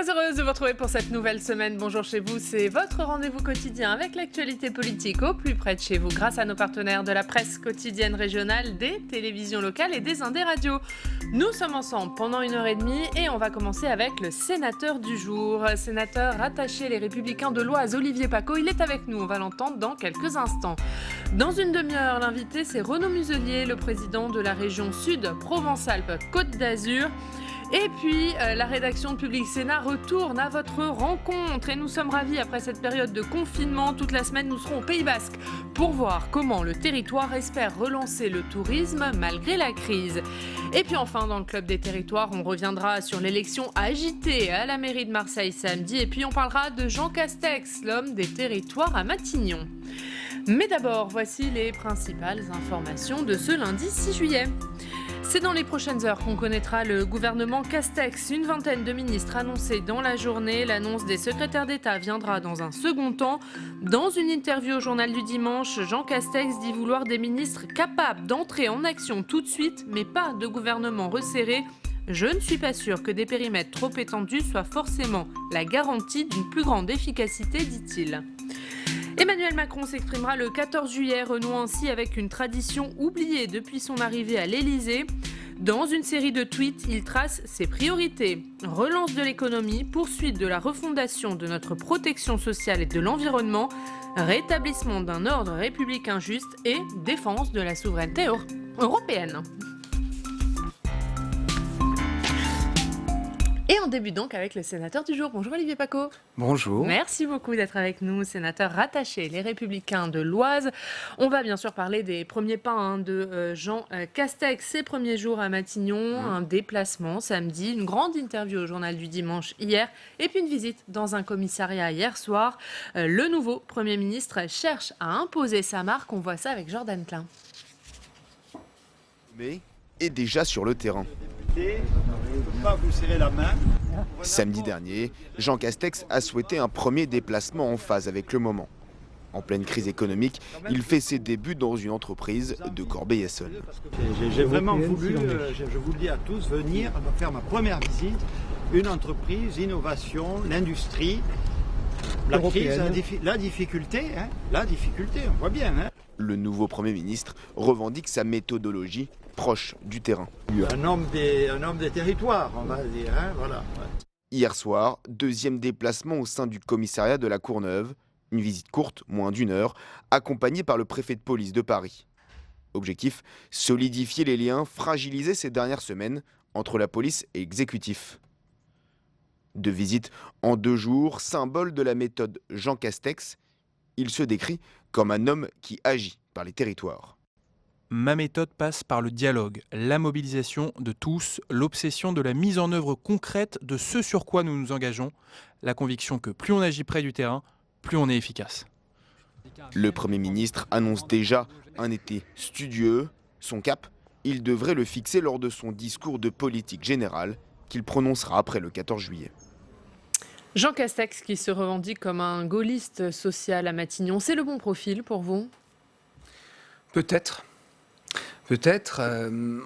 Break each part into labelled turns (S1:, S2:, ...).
S1: Très heureuse de vous retrouver pour cette nouvelle semaine. Bonjour chez vous, c'est votre rendez-vous quotidien avec l'actualité politique au plus près de chez vous grâce à nos partenaires de la presse quotidienne régionale, des télévisions locales et des Indés radios. Nous sommes ensemble pendant 1h30 et on va commencer avec le sénateur du jour. Sénateur rattaché Les Républicains de l'Oise, Olivier Paccaud, il est avec nous, on va l'entendre dans quelques instants. Dans une demi-heure, l'invité c'est Renaud Muselier, le président de la région Sud Provence-Alpes-Côte d'Azur. Et puis, la rédaction de Public Sénat retourne à votre rencontre et nous sommes ravis après cette période de confinement. Toute la semaine, nous serons au Pays Basque pour voir comment le territoire espère relancer le tourisme malgré la crise. Et puis enfin, dans le Club des territoires, on reviendra sur l'élection agitée à la mairie de Marseille samedi. Et puis, on parlera de Jean Castex, l'homme des territoires à Matignon. Mais d'abord, voici les principales informations de ce lundi 6 juillet. C'est dans les prochaines heures qu'on connaîtra le gouvernement Castex. Une vingtaine de ministres annoncés dans la journée. L'annonce des secrétaires d'État viendra dans un second temps. Dans une interview au journal du dimanche, Jean Castex dit vouloir des ministres capables d'entrer en action tout de suite, mais pas de gouvernement resserré. Je ne suis pas sûr que des périmètres trop étendus soient forcément la garantie d'une plus grande efficacité, dit-il. Emmanuel Macron s'exprimera le 14 juillet, renouant ainsi avec une tradition oubliée depuis son arrivée à l'Elysée. Dans une série de tweets, il trace ses priorités. Relance de l'économie, poursuite de la refondation de notre protection sociale et de l'environnement, rétablissement d'un ordre républicain juste et défense de la souveraineté européenne. Et on débute donc avec le sénateur du jour. Bonjour Olivier Paccaud.
S2: Bonjour.
S1: Merci beaucoup d'être avec nous, sénateur rattaché Les Républicains de l'Oise. On va bien sûr parler des premiers pas de Jean Castex, ses premiers jours à Matignon, un déplacement samedi, une grande interview au journal du dimanche hier, et puis une visite dans un commissariat hier soir. Le nouveau Premier ministre cherche à imposer sa marque. On voit ça avec Jordan Klein.
S3: Mais est déjà sur le terrain.
S4: Pas vous serrer la main.
S3: Samedi dernier, Jean Castex a souhaité un premier déplacement en phase avec le moment. En pleine crise économique, il fait ses débuts dans une entreprise de Corbeil-Essonnes.
S4: J'ai vraiment voulu, je vous le dis à tous, venir faire ma première visite. Une entreprise, innovation, l'industrie, la crise, la difficulté, on voit bien.
S3: Le nouveau Premier ministre revendique sa méthodologie proche du terrain.
S4: Un homme des territoires, on va dire. Voilà.
S3: Hier soir, deuxième déplacement au sein du commissariat de la Courneuve. Une visite courte, moins d'une heure, accompagnée par le préfet de police de Paris. Objectif, solidifier les liens fragilisés ces dernières semaines entre la police et l'exécutif. 2 visites en 2 jours, symbole de la méthode Jean Castex. Il se décrit comme un homme qui agit par les territoires.
S2: Ma méthode passe par le dialogue, la mobilisation de tous, l'obsession de la mise en œuvre concrète de ce sur quoi nous nous engageons, la conviction que plus on agit près du terrain, plus on est efficace.
S3: Le Premier ministre annonce déjà un été studieux. Son cap, il devrait le fixer lors de son discours de politique générale qu'il prononcera après le 14 juillet.
S1: Jean Castex qui se revendique comme un gaulliste social à Matignon, c'est le bon profil pour vous ?
S5: Peut-être.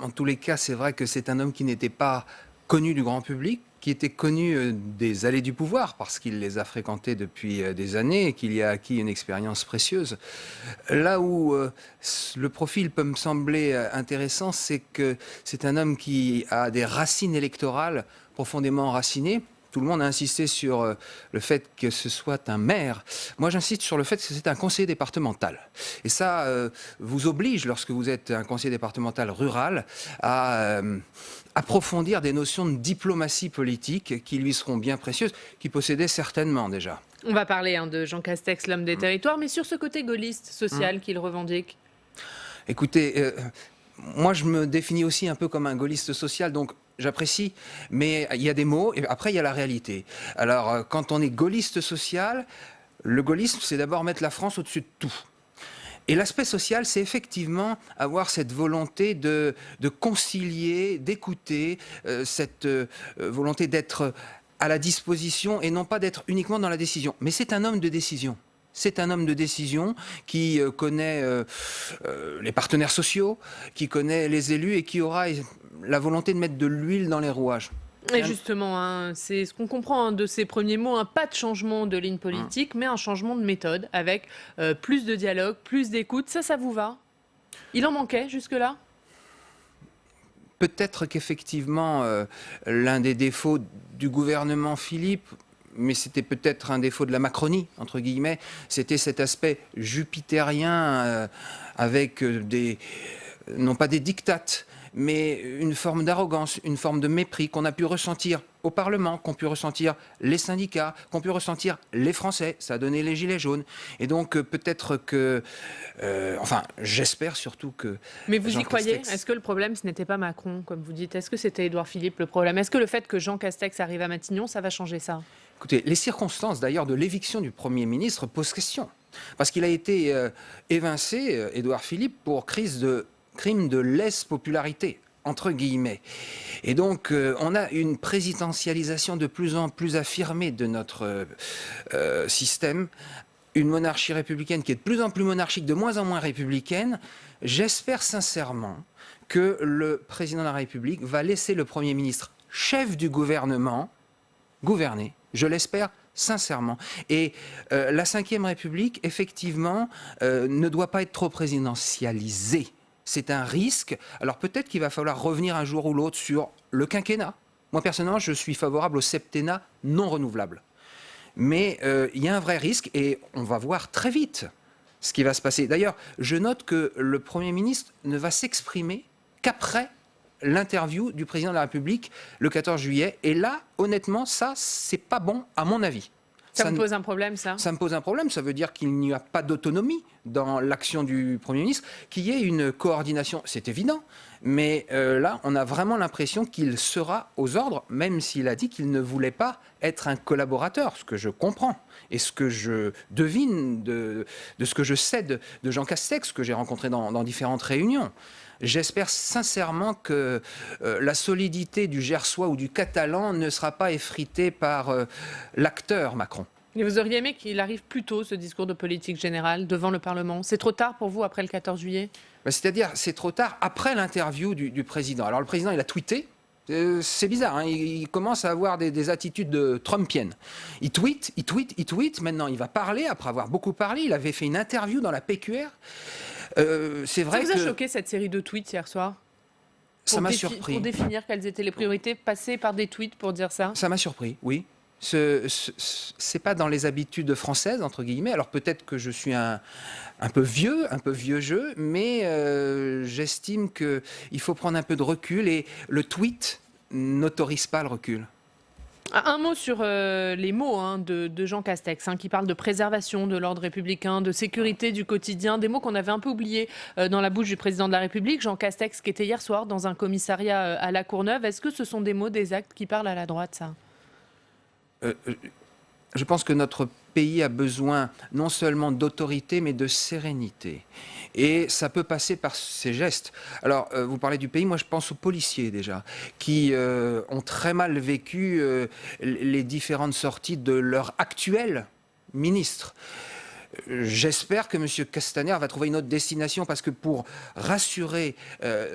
S5: En tous les cas, c'est vrai que c'est un homme qui n'était pas connu du grand public, qui était connu des allées du pouvoir, parce qu'il les a fréquentés depuis des années et qu'il y a acquis une expérience précieuse. Là où le profil peut me sembler intéressant, c'est que c'est un homme qui a des racines électorales profondément enracinées. Tout le monde a insisté sur le fait que ce soit un maire. Moi, j'insiste sur le fait que c'est un conseiller départemental. Et ça vous oblige, lorsque vous êtes un conseiller départemental rural, à approfondir des notions de diplomatie politique qui lui seront bien précieuses, qu'il possédait certainement déjà.
S1: On va parler de Jean Castex, l'homme des territoires, mais sur ce côté gaulliste social qu'il revendique.
S5: Écoutez, moi, je me définis aussi un peu comme un gaulliste social, donc j'apprécie, mais il y a des mots, et après il y a la réalité. Alors, quand on est gaulliste social, le gaullisme, c'est d'abord mettre la France au-dessus de tout. Et l'aspect social, c'est effectivement avoir cette volonté de concilier, d'écouter, cette volonté d'être à la disposition et non pas d'être uniquement dans la décision. Mais c'est un homme de décision. C'est un homme de décision qui connaît les partenaires sociaux, qui connaît les élus et qui aura la volonté de mettre de l'huile dans les rouages.
S1: Et justement, hein, c'est ce qu'on comprend de ces premiers mots, pas de changement de ligne politique, mais un changement de méthode avec plus de dialogue, plus d'écoute. Ça vous va? Il en manquait jusque-là?
S5: Peut-être qu'effectivement, l'un des défauts du gouvernement Philippe, mais c'était peut-être un défaut de la Macronie, entre guillemets, c'était cet aspect jupitérien avec non pas des dictates, mais une forme d'arrogance, une forme de mépris qu'on a pu ressentir au Parlement, qu'ont pu ressentir les syndicats, qu'ont pu ressentir les Français. Ça a donné les gilets jaunes. Et donc peut-être que... enfin, j'espère surtout que...
S1: Mais vous y croyez? Est-ce que le problème, ce n'était pas Macron, comme vous dites? Est-ce que c'était Édouard Philippe le problème? Est-ce que le fait que Jean Castex arrive à Matignon, ça va changer ça?
S5: Écoutez, les circonstances d'ailleurs de l'éviction du Premier ministre posent question. Parce qu'il a été évincé, Édouard Philippe, pour crime de lèse-popularité, entre guillemets. Et donc, on a une présidentialisation de plus en plus affirmée de notre système, une monarchie républicaine qui est de plus en plus monarchique, de moins en moins républicaine. J'espère sincèrement que le président de la République va laisser le Premier ministre, chef du gouvernement, gouverner. Je l'espère sincèrement. Et la Ve République, effectivement, ne doit pas être trop présidentialisée. C'est un risque. Alors peut-être qu'il va falloir revenir un jour ou l'autre sur le quinquennat. Moi, personnellement, je suis favorable au septennat non renouvelable. Mais il y a un vrai risque et on va voir très vite ce qui va se passer. D'ailleurs, je note que le Premier ministre ne va s'exprimer qu'après l'interview du président de la République le 14 juillet. Et là, honnêtement, ça, c'est pas bon à mon avis.
S1: Ça me pose un problème, ça? Ça
S5: me pose un problème. Ça veut dire qu'il n'y a pas d'autonomie dans l'action du Premier ministre, qu'il y ait une coordination, c'est évident. Mais là, on a vraiment l'impression qu'il sera aux ordres, même s'il a dit qu'il ne voulait pas être un collaborateur, ce que je comprends. Et ce que je devine de ce que je sais de Jean Castex, que j'ai rencontré dans différentes réunions. J'espère sincèrement que la solidité du Gersois ou du Catalan ne sera pas effritée par l'acteur Macron.
S1: Et vous auriez aimé qu'il arrive plus tôt, ce discours de politique générale, devant le Parlement? C'est trop tard pour vous, après le 14 juillet?
S5: C'est-à-dire, c'est trop tard après l'interview du président. Alors le président, il a tweeté. C'est bizarre, hein, il commence à avoir des attitudes trumpiennes. Il tweet. Maintenant, il va parler, après avoir beaucoup parlé. Il avait fait une interview dans la PQR. C'est vrai
S1: ça vous a choqué, cette série de tweets hier soir?
S5: Ça m'a surpris.
S1: Pour définir quelles étaient les priorités, passer par des tweets pour dire ça? Ça
S5: m'a surpris, oui. C'est pas dans les habitudes françaises, entre guillemets. Alors peut-être que je suis un peu vieux jeu, mais j'estime qu'il faut prendre un peu de recul et le tweet n'autorise pas le recul.
S1: Un mot sur les mots de Jean Castex, qui parle de préservation de l'ordre républicain, de sécurité du quotidien, des mots qu'on avait un peu oubliés dans la bouche du président de la République. Jean Castex qui était hier soir dans un commissariat à La Courneuve. Est-ce que ce sont des mots, des actes qui parlent à la droite, ça?
S5: Je pense que notre pays a besoin non seulement d'autorité, mais de sérénité. Et ça peut passer par ces gestes. Alors, vous parlez du pays, moi je pense aux policiers déjà, qui ont très mal vécu les différentes sorties de leur actuel ministre. J'espère que M. Castaner va trouver une autre destination parce que pour rassurer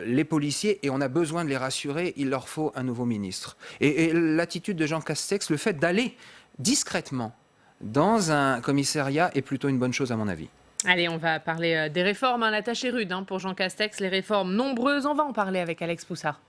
S5: les policiers, et on a besoin de les rassurer, il leur faut un nouveau ministre. Et l'attitude de Jean Castex, le fait d'aller discrètement dans un commissariat est plutôt une bonne chose à mon avis.
S1: Allez, on va parler des réformes. La tâche est rude pour Jean Castex, les réformes nombreuses. On va en parler avec Alex Poussard.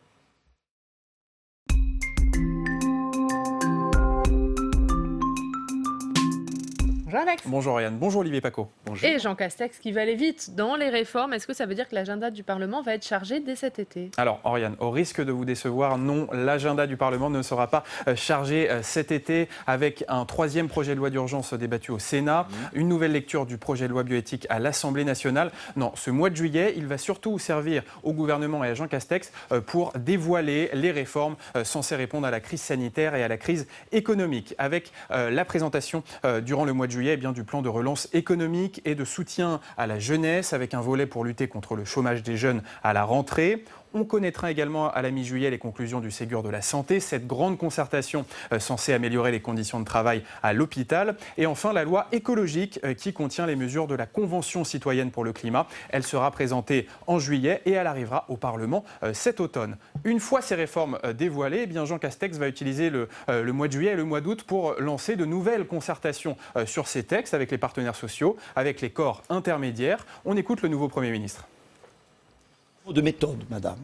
S1: Bonjour Alex.
S2: Bonjour Oriane, bonjour Olivier Paco.
S1: Bonjour. Et Jean Castex qui va aller vite dans les réformes. Est-ce que ça veut dire que l'agenda du Parlement va être chargé dès cet été?
S2: Alors Oriane, au risque de vous décevoir, non, l'agenda du Parlement ne sera pas chargé cet été avec un troisième projet de loi d'urgence débattu au Sénat, une nouvelle lecture du projet de loi bioéthique à l'Assemblée nationale. Non, ce mois de juillet, il va surtout servir au gouvernement et à Jean Castex pour dévoiler les réformes censées répondre à la crise sanitaire et à la crise économique, avec la présentation durant le mois de juillet du plan de relance économique et de soutien à la jeunesse, avec un volet pour lutter contre le chômage des jeunes à la rentrée. On connaîtra également à la mi-juillet les conclusions du Ségur de la santé, cette grande concertation censée améliorer les conditions de travail à l'hôpital. Et enfin, la loi écologique qui contient les mesures de la Convention citoyenne pour le climat. Elle sera présentée en juillet et elle arrivera au Parlement cet automne. Une fois ces réformes dévoilées, eh bien Jean Castex va utiliser le mois de juillet et le mois d'août pour lancer de nouvelles concertations sur ces textes avec les partenaires sociaux, avec les corps intermédiaires. On écoute le nouveau Premier ministre.
S4: De méthode, madame.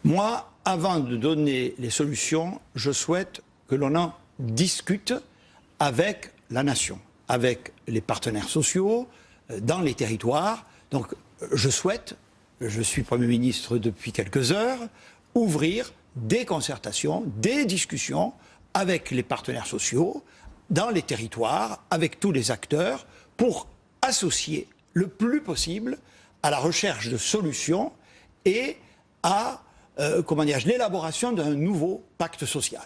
S4: Moi, avant de donner les solutions, je souhaite que l'on en discute avec la nation, avec les partenaires sociaux, dans les territoires. Donc, je souhaite, je suis Premier ministre depuis quelques heures, ouvrir des concertations, des discussions avec les partenaires sociaux, dans les territoires, avec tous les acteurs, pour associer le plus possible à la recherche de solutions et à l'élaboration d'un nouveau pacte social.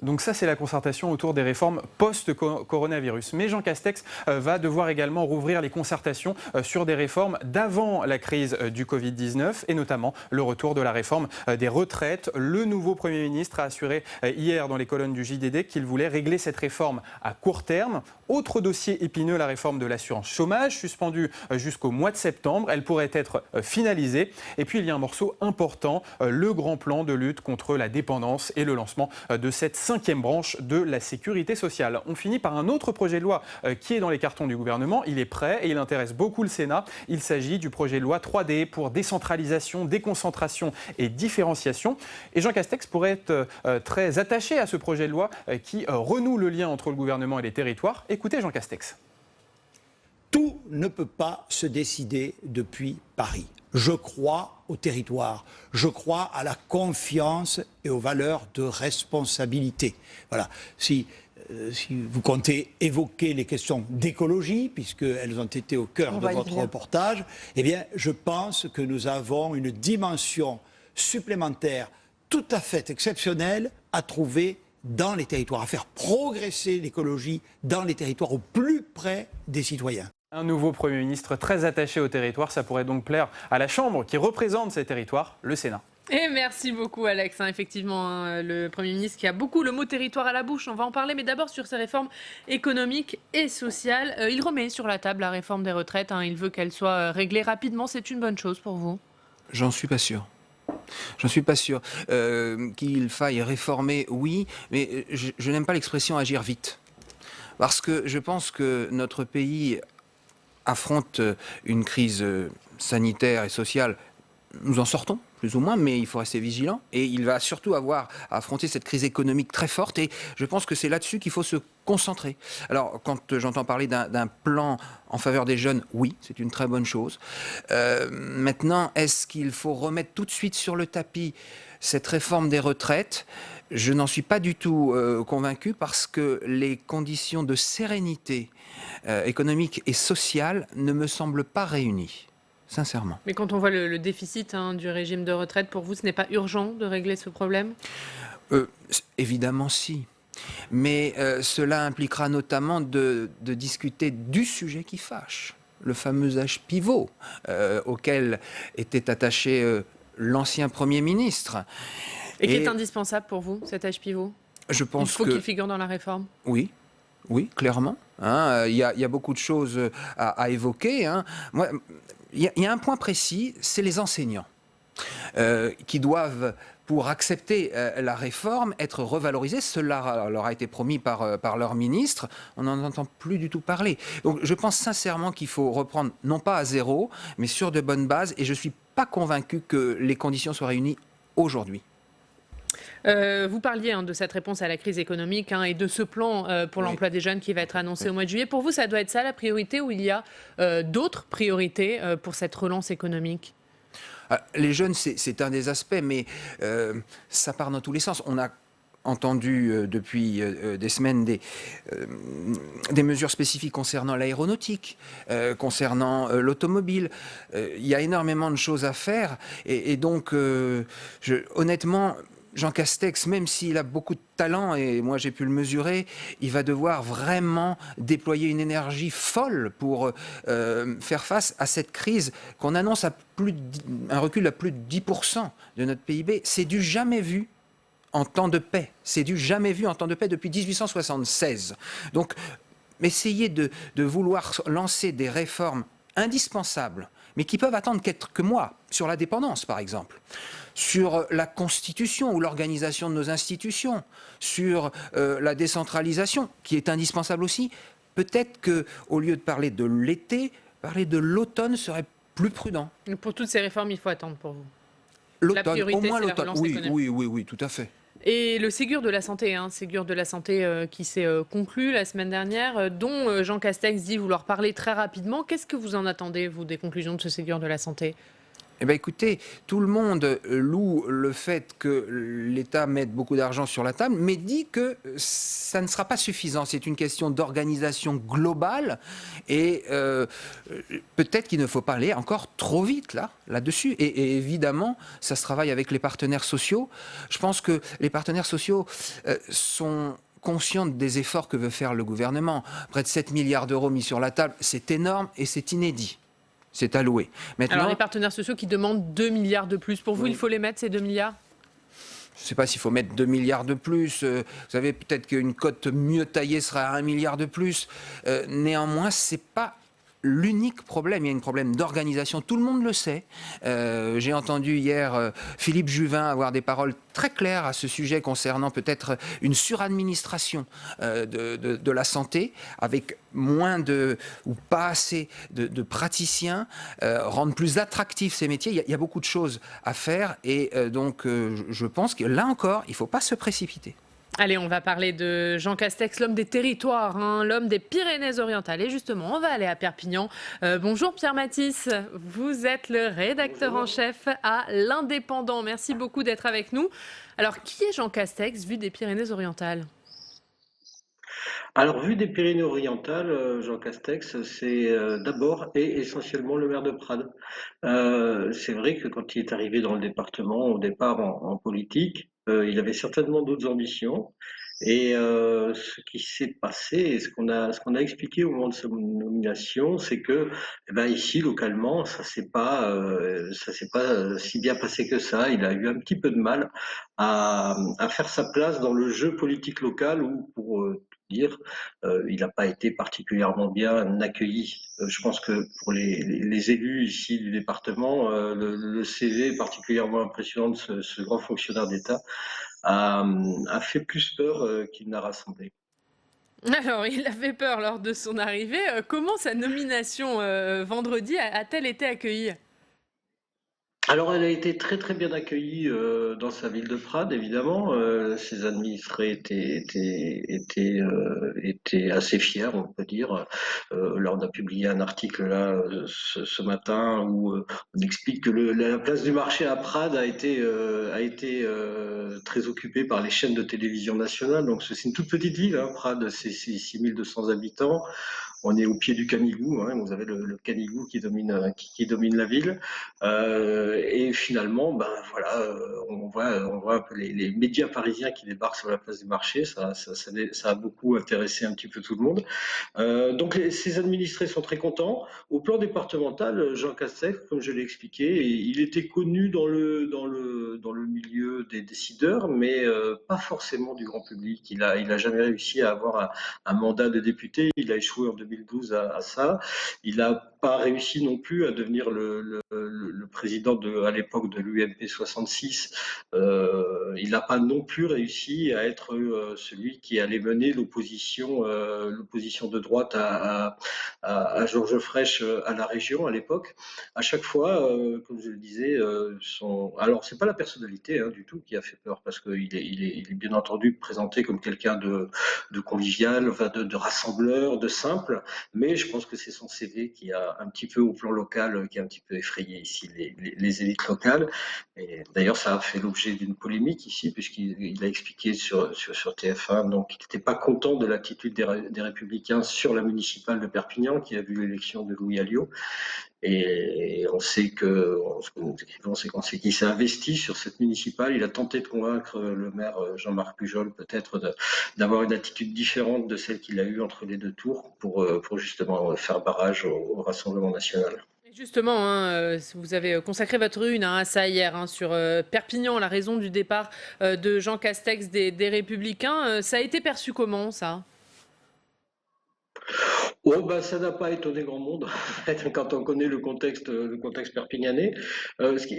S2: Donc ça, c'est la concertation autour des réformes post-coronavirus. Mais Jean Castex va devoir également rouvrir les concertations sur des réformes d'avant la crise du Covid-19 et notamment le retour de la réforme des retraites. Le nouveau Premier ministre a assuré hier dans les colonnes du JDD qu'il voulait régler cette réforme à court terme. Autre dossier épineux, la réforme de l'assurance chômage, suspendue jusqu'au mois de septembre. Elle pourrait être finalisée. Et puis, il y a un morceau important, le grand plan de lutte contre la dépendance et le lancement de cette 5e branche de la sécurité sociale. On finit par un autre projet de loi qui est dans les cartons du gouvernement. Il est prêt et il intéresse beaucoup le Sénat. Il s'agit du projet de loi 3D pour décentralisation, déconcentration et différenciation. Et Jean Castex pourrait être très attaché à ce projet de loi qui renoue le lien entre le gouvernement et les territoires. Écoutez Jean Castex.
S4: Tout ne peut pas se décider depuis Paris. Je crois au territoire, je crois à la confiance et aux valeurs de responsabilité. Voilà. Si vous comptez évoquer les questions d'écologie, puisqu'elles ont été au cœur de votre reportage, eh bien, je pense que nous avons une dimension supplémentaire tout à fait exceptionnelle à trouver dans les territoires, à faire progresser l'écologie dans les territoires au plus près des citoyens.
S2: Un nouveau Premier ministre très attaché au territoire, ça pourrait donc plaire à la Chambre qui représente ces territoires, le Sénat.
S1: Et merci beaucoup Alex, effectivement, le Premier ministre qui a beaucoup le mot territoire à la bouche, on va en parler, mais d'abord sur ces réformes économiques et sociales. Il remet sur la table la réforme des retraites, il veut qu'elle soit réglée rapidement, c'est une bonne chose pour vous?
S5: J'en suis pas sûr. J'en suis pas sûr. Qu'il faille réformer, oui, mais je n'aime pas l'expression agir vite. Parce que je pense que notre pays affronte une crise sanitaire et sociale. Nous en sortons, plus ou moins, mais il faut rester vigilant. Et il va surtout avoir à affronter cette crise économique très forte. Et je pense que c'est là-dessus qu'il faut se concentrer. Alors, quand j'entends parler d'un plan en faveur des jeunes, oui, c'est une très bonne chose. Maintenant, est-ce qu'il faut remettre tout de suite sur le tapis cette réforme des retraites ? Je n'en suis pas du tout convaincu parce que les conditions de sérénité économique et sociale ne me semblent pas réunies. Sincèrement.
S1: Mais quand on voit le déficit du régime de retraite, pour vous, ce n'est pas urgent de régler ce problème ?
S5: Évidemment, si. Mais cela impliquera notamment de discuter du sujet qui fâche, le fameux âge pivot auquel était attaché l'ancien Premier ministre.
S1: Et qui est indispensable pour vous, cet âge pivot ?
S5: Je pense
S1: Il faut qu'il figure dans la réforme ?
S5: Oui. Oui, clairement. Il y a beaucoup de choses à évoquer. Moi, il y a un point précis, c'est les enseignants qui doivent, pour accepter la réforme, être revalorisés. Cela leur a été promis par leur ministre. On n'en entend plus du tout parler. Donc je pense sincèrement qu'il faut reprendre, non pas à zéro, mais sur de bonnes bases. Et je ne suis pas convaincu que les conditions soient réunies aujourd'hui.
S1: Vous parliez de cette réponse à la crise économique et de ce plan pour l'emploi des jeunes qui va être annoncé au mois de juillet. Pour vous, ça doit être ça la priorité ou il y a d'autres priorités pour cette relance économique ?
S5: Les jeunes, c'est un des aspects, mais ça part dans tous les sens. On a entendu depuis des semaines des mesures spécifiques concernant l'aéronautique, concernant l'automobile. Il y a énormément de choses à faire et donc honnêtement, Jean Castex, même s'il a beaucoup de talent, et moi j'ai pu le mesurer, il va devoir vraiment déployer une énergie folle pour faire face à cette crise qu'on annonce à un recul à plus de 10% de notre PIB. C'est du jamais vu en temps de paix. C'est du jamais vu en temps de paix depuis 1876. Donc, essayer de vouloir lancer des réformes indispensables, mais qui peuvent attendre quelques mois, sur la dépendance par exemple, sur la constitution ou l'organisation de nos institutions, sur la décentralisation, qui est indispensable aussi, peut-être qu'au lieu de parler de l'été, parler de l'automne serait plus prudent.
S1: Pour toutes ces réformes, il faut attendre pour vous.
S5: L'automne, au moins l'automne. Oui, tout à fait.
S1: Et le Ségur de la santé, Ségur de la santé qui s'est conclu la semaine dernière, dont Jean Castex dit vouloir parler très rapidement. Qu'est-ce que vous en attendez, vous, des conclusions de ce Ségur de la santé ?
S5: Eh bien, écoutez, tout le monde loue le fait que l'État mette beaucoup d'argent sur la table, mais dit que ça ne sera pas suffisant. C'est une question d'organisation globale et peut-être qu'il ne faut pas aller encore trop vite là-dessus. Et évidemment, ça se travaille avec les partenaires sociaux. Je pense que les partenaires sociaux sont conscients des efforts que veut faire le gouvernement. Près de 7 milliards d'euros mis sur la table, c'est énorme et c'est inédit. C'est alloué. Maintenant,
S1: alors les partenaires sociaux qui demandent 2 milliards de plus, pour vous, il faut les mettre, ces 2 milliards ?
S5: Je ne sais pas s'il faut mettre 2 milliards de plus. Vous savez, peut-être qu'une cote mieux taillée sera à 1 milliard de plus. Néanmoins, ce n'est pas l'unique problème. Il y a un problème d'organisation. Tout le monde le sait. J'ai entendu hier Philippe Juvin avoir des paroles très claires à ce sujet concernant peut-être une suradministration de la santé, avec moins ou pas assez de praticiens, rendre plus attractifs ces métiers. Il y a beaucoup de choses à faire et donc je pense que là encore, il ne faut pas se précipiter.
S1: Allez, on va parler de Jean Castex, l'homme des territoires, l'homme des Pyrénées-Orientales. Et justement, on va aller à Perpignan. Bonjour Pierre Mathis, vous êtes le rédacteur en chef à L'Indépendant. Merci beaucoup d'être avec nous. Alors, qui est Jean Castex, vu des Pyrénées-Orientales ?
S6: Alors, vu des Pyrénées-Orientales, Jean Castex, c'est d'abord et essentiellement le maire de Prades. C'est vrai que quand il est arrivé dans le département, au départ en politique, il avait certainement d'autres ambitions. Et ce qui s'est passé, et ce qu'on a expliqué au moment de sa nomination, c'est que ici, localement, ça s'est pas si bien passé que ça. Il a eu un petit peu de mal à faire sa place dans le jeu politique local où, pour dire, il n'a pas été particulièrement bien accueilli. Je pense que pour les élus ici du département, le CV particulièrement impressionnant de ce grand fonctionnaire d'État a fait plus peur qu'il n'a rassemblé.
S1: Alors, il a fait peur lors de son arrivée. Comment sa nomination vendredi a-t-elle été accueillie ?
S6: Alors, elle a été très très bien accueillie dans sa ville de Prades, évidemment. Ses administrés étaient assez fiers, on peut dire. Là, on a publié un article là ce matin où on explique que la place du marché à Prades a été très occupée par les chaînes de télévision nationales. Donc, c'est une toute petite ville, Prades, c'est 6200 habitants. On est au pied du Canigou, vous avez le Canigou qui domine la ville. Et finalement, on voit un peu les médias parisiens qui débarquent sur la place du marché. Ça a beaucoup intéressé un petit peu tout le monde. Donc ces administrés sont très contents. Au plan départemental, Jean Castex, comme je l'ai expliqué, il était connu dans le milieu des décideurs, mais pas forcément du grand public. Il a jamais réussi à avoir un mandat de député. Il a échoué en 2012 à ça. Il n'a pas réussi non plus à devenir le président à l'époque de l'UMP 66. Il n'a pas non plus réussi à être celui qui allait mener l'opposition de droite à Georges Frêche à la région à l'époque. À chaque fois, comme je le disais, alors c'est pas la personnalité du tout qui a fait peur, parce qu'il est bien entendu présenté comme quelqu'un de convivial, de rassembleur, de simple, mais je pense que c'est son CV qui a un petit peu au plan local, qui a un petit peu effrayé ici les élites locales. Et d'ailleurs, ça a fait l'objet d'une polémique ici, puisqu'il a expliqué sur TF1 donc, qu'il n'était pas content de l'attitude des Républicains sur la municipale de Perpignan, qui a vu l'élection de Louis Alliot. Et on sait qu'il s'est investi sur cette municipale. Il a tenté de convaincre le maire Jean-Marc Pujol peut-être d'avoir une attitude différente de celle qu'il a eue entre les deux tours pour justement faire barrage au Rassemblement national.
S1: Justement, vous avez consacré votre une à ça hier, sur Perpignan, la raison du départ de Jean Castex des Républicains. Ça a été perçu comment, ça ?
S6: Ça n'a pas étonné grand monde quand on connaît le contexte perpignanais. Ce qui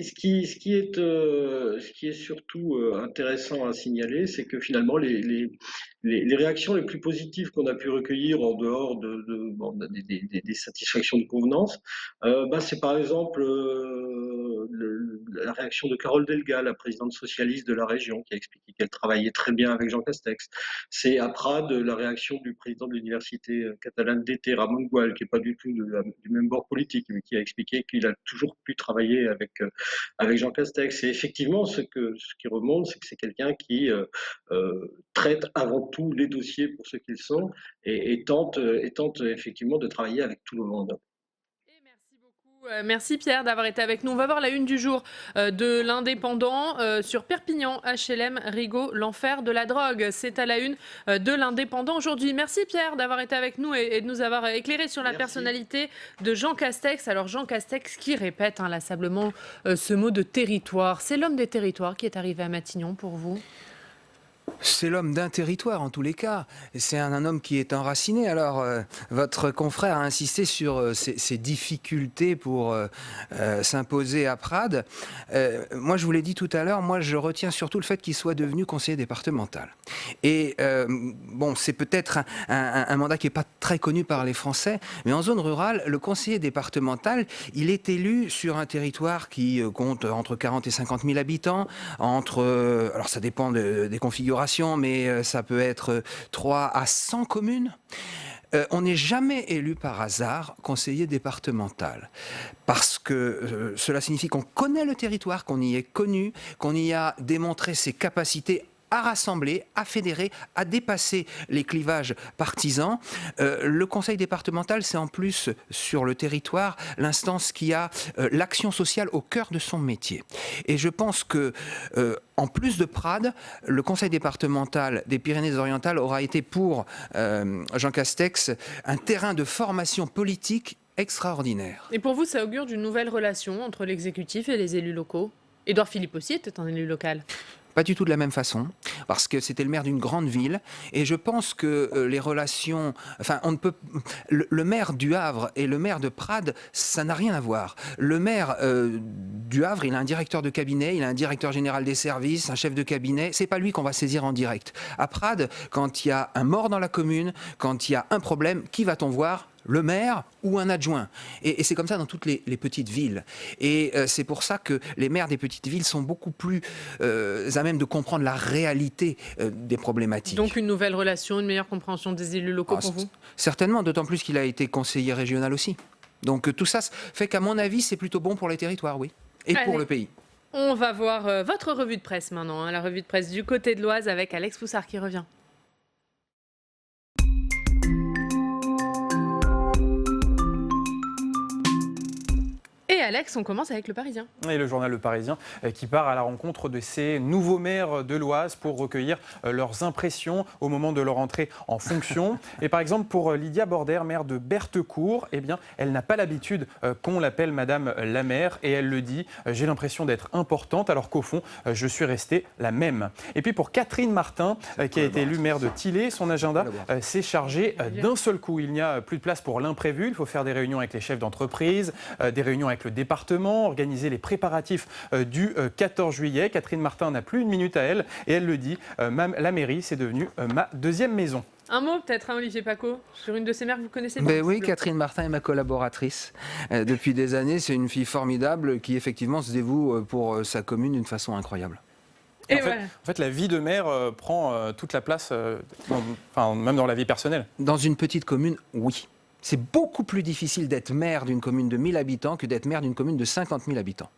S6: est surtout intéressant à signaler, c'est que finalement les réactions les plus positives qu'on a pu recueillir en dehors des satisfactions de convenance, c'est par exemple la réaction de Carole Delga, la présidente socialiste de la région, qui a expliqué qu'elle travaillait très bien avec Jean Castex. C'est à Prades la réaction du président de l'université catalane d'été, Ramon Gual, qui n'est pas du tout du même bord politique, mais qui a expliqué qu'il a toujours pu travailler avec Jean Castex. Et effectivement, ce qui remonte, c'est que c'est quelqu'un qui traite avant tout les dossiers pour ce qu'ils sont et tente effectivement de travailler avec tout le monde.
S1: Merci Pierre d'avoir été avec nous. On va voir la une du jour de l'Indépendant sur Perpignan, HLM, Rigaud, l'enfer de la drogue. C'est à la une de l'Indépendant aujourd'hui. Merci Pierre d'avoir été avec nous et de nous avoir éclairé sur la personnalité de Jean Castex. Alors Jean Castex qui répète inlassablement ce mot de territoire. C'est l'homme des territoires qui est arrivé à Matignon pour vous ?
S5: C'est l'homme d'un territoire en tous les cas. C'est un homme qui est enraciné. Alors, votre confrère a insisté sur ses difficultés pour s'imposer à Prades. Moi, je vous l'ai dit tout à l'heure, moi je retiens surtout le fait qu'il soit devenu conseiller départemental. Et c'est peut-être un mandat qui n'est pas très connu par les Français, mais en zone rurale, le conseiller départemental, il est élu sur un territoire qui compte entre 40 et 50 000 habitants, alors ça dépend des configurations, mais ça peut être 3 à 100 communes. On n'est jamais élu par hasard conseiller départemental, parce que cela signifie qu'on connaît le territoire, qu'on y est connu, qu'on y a démontré ses capacités à rassembler, à fédérer, à dépasser les clivages partisans. Le conseil départemental, c'est en plus sur le territoire l'instance qui a l'action sociale au cœur de son métier. Et je pense que en plus de Prades, le conseil départemental des Pyrénées-Orientales aura été pour Jean Castex un terrain de formation politique extraordinaire.
S1: Et pour vous, ça augure d'une nouvelle relation entre l'exécutif et les élus locaux ? Édouard Philippe aussi était un élu local.
S5: Pas du tout de la même façon, parce que c'était le maire d'une grande ville, et je pense que les relations, le maire du Havre et le maire de Prades, ça n'a rien à voir. Le maire du Havre, il a un directeur de cabinet, il a un directeur général des services, un chef de cabinet, c'est pas lui qu'on va saisir en direct. À Prades, quand il y a un mort dans la commune, quand il y a un problème, qui va-t-on voir ? Le maire ou un adjoint. Et c'est comme ça dans toutes les petites villes. Et c'est pour ça que les maires des petites villes sont beaucoup plus à même de comprendre la réalité des problématiques.
S1: Donc une nouvelle relation, une meilleure compréhension des élus locaux pour vous ?
S5: Certainement, d'autant plus qu'il a été conseiller régional aussi. Donc tout ça fait qu'à mon avis, c'est plutôt bon pour les territoires, oui. Et pour le pays.
S1: On va voir votre revue de presse maintenant, la revue de presse du côté de l'Oise avec Alex Poussard qui revient. Et Alex, on commence avec Le Parisien.
S2: Et le journal Le Parisien qui part à la rencontre de ces nouveaux maires de l'Oise pour recueillir leurs impressions au moment de leur entrée en fonction. Et par exemple, pour Lydia Border, maire de Berthecourt, elle n'a pas l'habitude qu'on l'appelle Madame la maire. Et elle le dit, j'ai l'impression d'être importante alors qu'au fond, je suis restée la même. Et puis pour Catherine Martin, qui a été élue maire de Tillé, son agenda s'est chargé d'un seul coup. Il n'y a plus de place pour l'imprévu. Il faut faire des réunions avec les chefs d'entreprise, des réunions avec le département, organiser les préparatifs du 14 juillet. Catherine Martin n'a plus une minute à elle et elle le dit, la mairie, c'est devenu ma deuxième maison.
S1: Un mot peut-être, Olivier Paco, sur une de ces mères que vous connaissez
S5: pas. Oui, Catherine Martin est ma collaboratrice depuis des années. C'est une fille formidable qui effectivement se dévoue pour sa commune d'une façon incroyable.
S2: En fait, la vie de maire prend toute la place, même dans la vie personnelle.
S5: Dans une petite commune, oui. C'est beaucoup plus difficile d'être maire d'une commune de 1000 habitants que d'être maire d'une commune de 50 000 habitants.